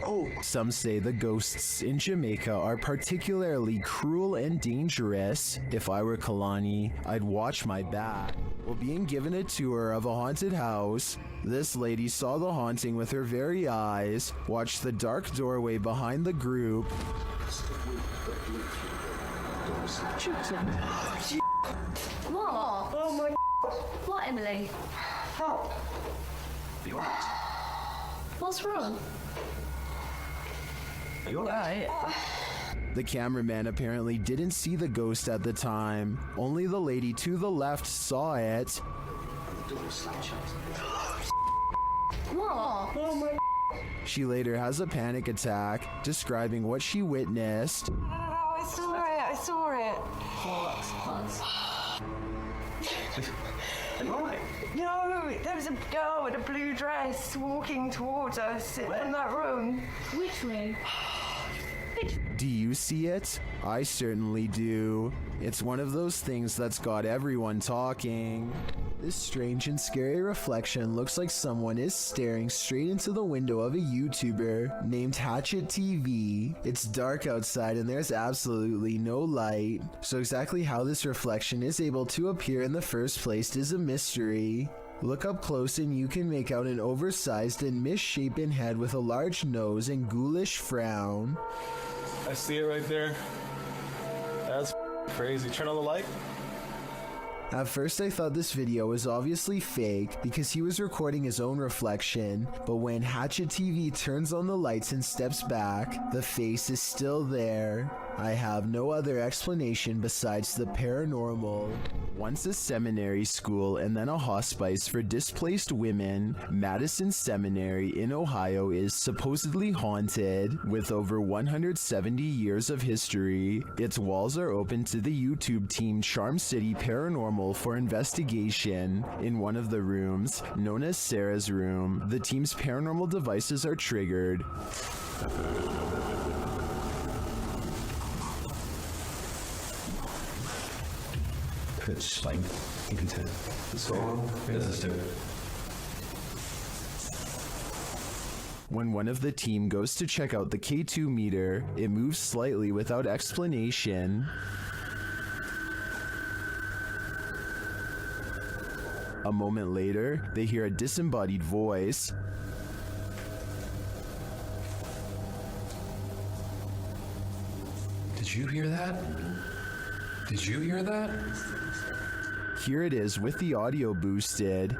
Oh. Some say the ghosts in Jamaica are particularly cruel and dangerous. If I were Kalani, I'd watch my back. While being given a tour of a haunted house, this lady saw the haunting with her very eyes, watched the dark doorway behind the group. What? Oh my. What, Emily? Help! You alright? What's wrong? You alright? The cameraman apparently didn't see the ghost at the time. Only the lady to the left saw it. What? Oh my. She later has a panic attack, describing what she witnessed. I saw it. Right. No, there was a girl in a blue dress walking towards us in that room. Which room? Do you see it? I certainly do. It's one of those things that's got everyone talking. This strange and scary reflection looks like someone is staring straight into the window of a YouTuber named Hatchet TV. It's dark outside and there's absolutely no light, so exactly how this reflection is able to appear in the first place is a mystery. Look up close and you can make out an oversized and misshapen head with a large nose and ghoulish frown. I see it right there. That's crazy. Turn on the light. At first I thought this video was obviously fake because he was recording his own reflection, but when Hatchet TV turns on the lights and steps back, the face is still there. I have no other explanation besides the paranormal. Once a seminary school and then a hospice for displaced women, Madison Seminary in Ohio is supposedly haunted. With over 170 years of history, its walls are open to the YouTube team Charm City Paranormal for investigation. In one of the rooms, known as Sarah's room, the team's paranormal devices are triggered. It's like, you can tell. Let's go on. Let's do it. When one of the team goes to check out the K2 meter, it moves slightly without explanation. A moment later, they hear a disembodied voice. Did you hear that? Did you hear that? Here it is with the audio boosted.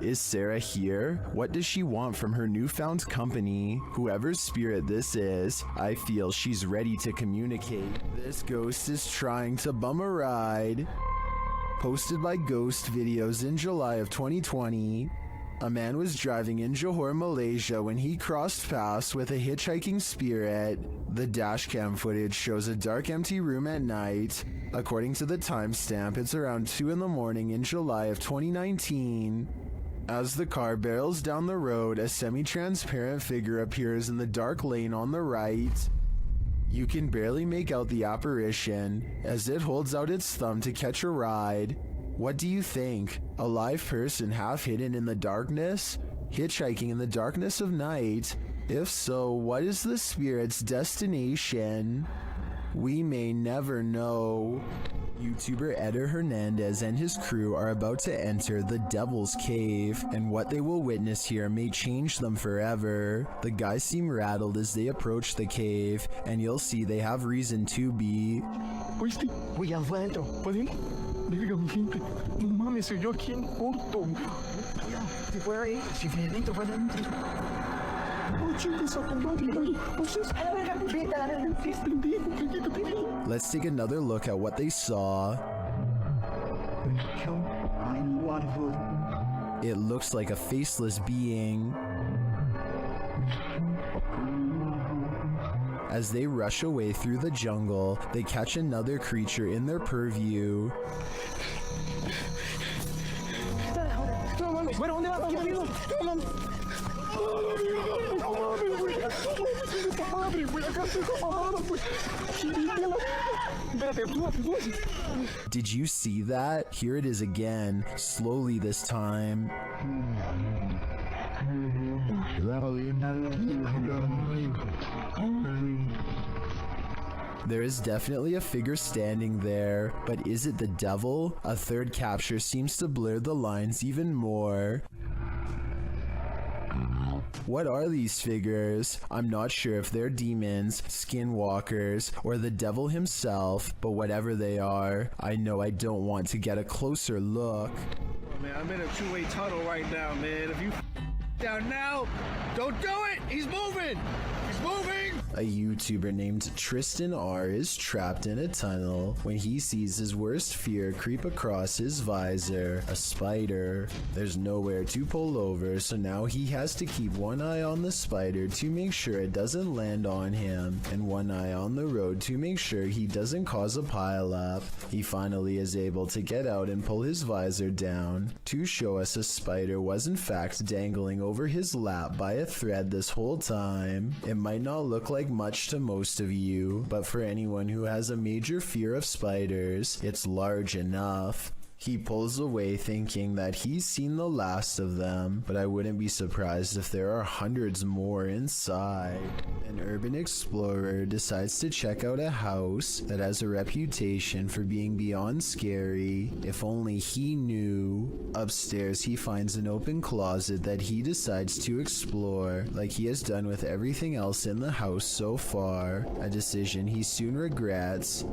Is Sarah here? What does she want from her newfound company? Whoever's spirit this is, I feel she's ready to communicate. This ghost is trying to bum a ride. Posted by Ghost Videos in July of 2020. A man was driving in Johor, Malaysia when he crossed paths with a hitchhiking spirit. The dashcam footage shows a dark, empty room at night. According to the timestamp, it's around 2 in the morning in July of 2019. As the car barrels down the road, a semi-transparent figure appears in the dark lane on the right. You can barely make out the apparition as it holds out its thumb to catch a ride. What do you think? A live person half hidden in the darkness? Hitchhiking in the darkness of night? If so, what is the spirit's destination? We may never know. YouTuber Eder Hernandez and his crew are about to enter the Devil's Cave, and what they will witness here may change them forever. The guys seem rattled as they approach the cave, and you'll see they have reason to be. Oíste, voy adentro. ¿Podemos? Dígame siempre. No mames, soy yo aquí en corto. Si fuera ahí, si fuera adentro, fuera adentro. Let's take another look at what they saw. It looks like a faceless being. As they rush away through the jungle, they catch another creature in their purview. Did you see that? Here it is again, slowly this time. There is definitely a figure standing there, but is it the devil? A third capture seems to blur the lines even more. What are these figures? I'm not sure if they're demons, skinwalkers, or the devil himself, but whatever they are, I know I don't want to get a closer look. Oh, man, I'm in a two-way tunnel right now, man. If you down now, don't do it! He's moving! He's moving! A YouTuber named Tristan R is trapped in a tunnel when he sees his worst fear creep across his visor, a spider. There's nowhere to pull over, so now he has to keep one eye on the spider to make sure it doesn't land on him, and one eye on the road to make sure he doesn't cause a pileup. He finally is able to get out and pull his visor down to show us a spider was in fact dangling over his lap by a thread this whole time. It might not look like much to most of you, but for anyone who has a major fear of spiders, it's large enough. He pulls away thinking that he's seen the last of them, but I wouldn't be surprised if there are hundreds more inside. An urban explorer decides to check out a house that has a reputation for being beyond scary. If only he knew. Upstairs, he finds an open closet that he decides to explore, like he has done with everything else in the house so far, a decision he soon regrets.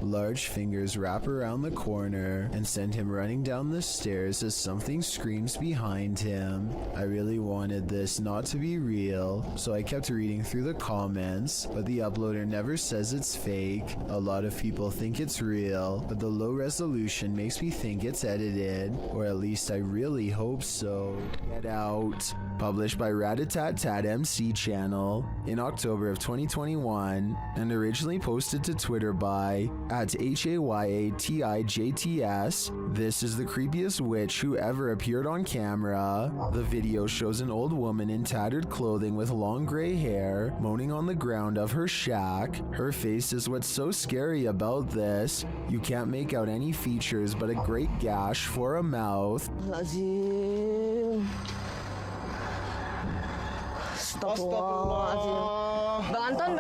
Large fingers wrap around the corner and send him running down the stairs as something screams behind him. I really wanted this not to be real, so I kept reading through the comments, but the uploader never says it's fake. A lot of people think it's real, but the low resolution makes me think it's edited, or at least I really hope so. Get Out, published by Ratatat MC channel in October of 2021, and originally posted to Twitter by @HAYATIJTS. This is the creepiest witch who ever appeared on camera. The video shows an old woman in tattered clothing with long gray hair moaning on the ground of her shack. Her face is what's so scary about this. You can't make out any features but a great gash for a mouth. Bang Anton,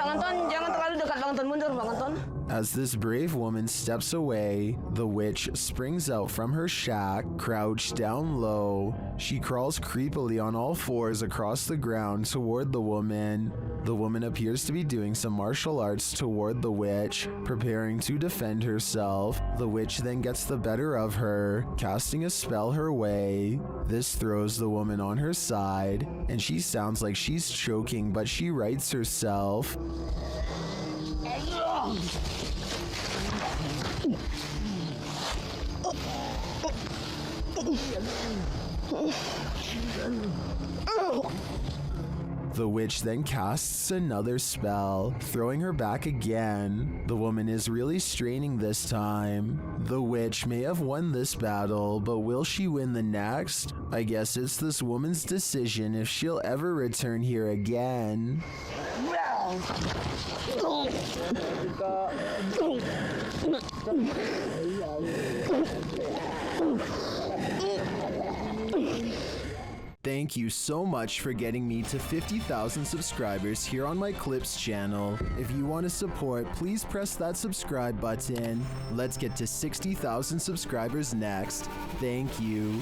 jangan terlalu dekat Bang Anton, mundur Bang Anton. As this brave woman steps away, the witch springs out from her shack, crouched down low. She crawls creepily on all fours across the ground toward the woman. The woman appears to be doing some martial arts toward the witch, preparing to defend herself. The witch then gets the better of her, casting a spell her way. This throws the woman on her side, and she sounds like she's choking, but she rights herself. The witch then casts another spell, throwing her back again. The woman is really straining this time. The witch may have won this battle, but will she win the next? I guess it's this woman's decision if she'll ever return here again. Thank you so much for getting me to 50,000 subscribers here on my Clips channel. If you want to support, please press that subscribe button. Let's get to 60,000 subscribers next. Thank you.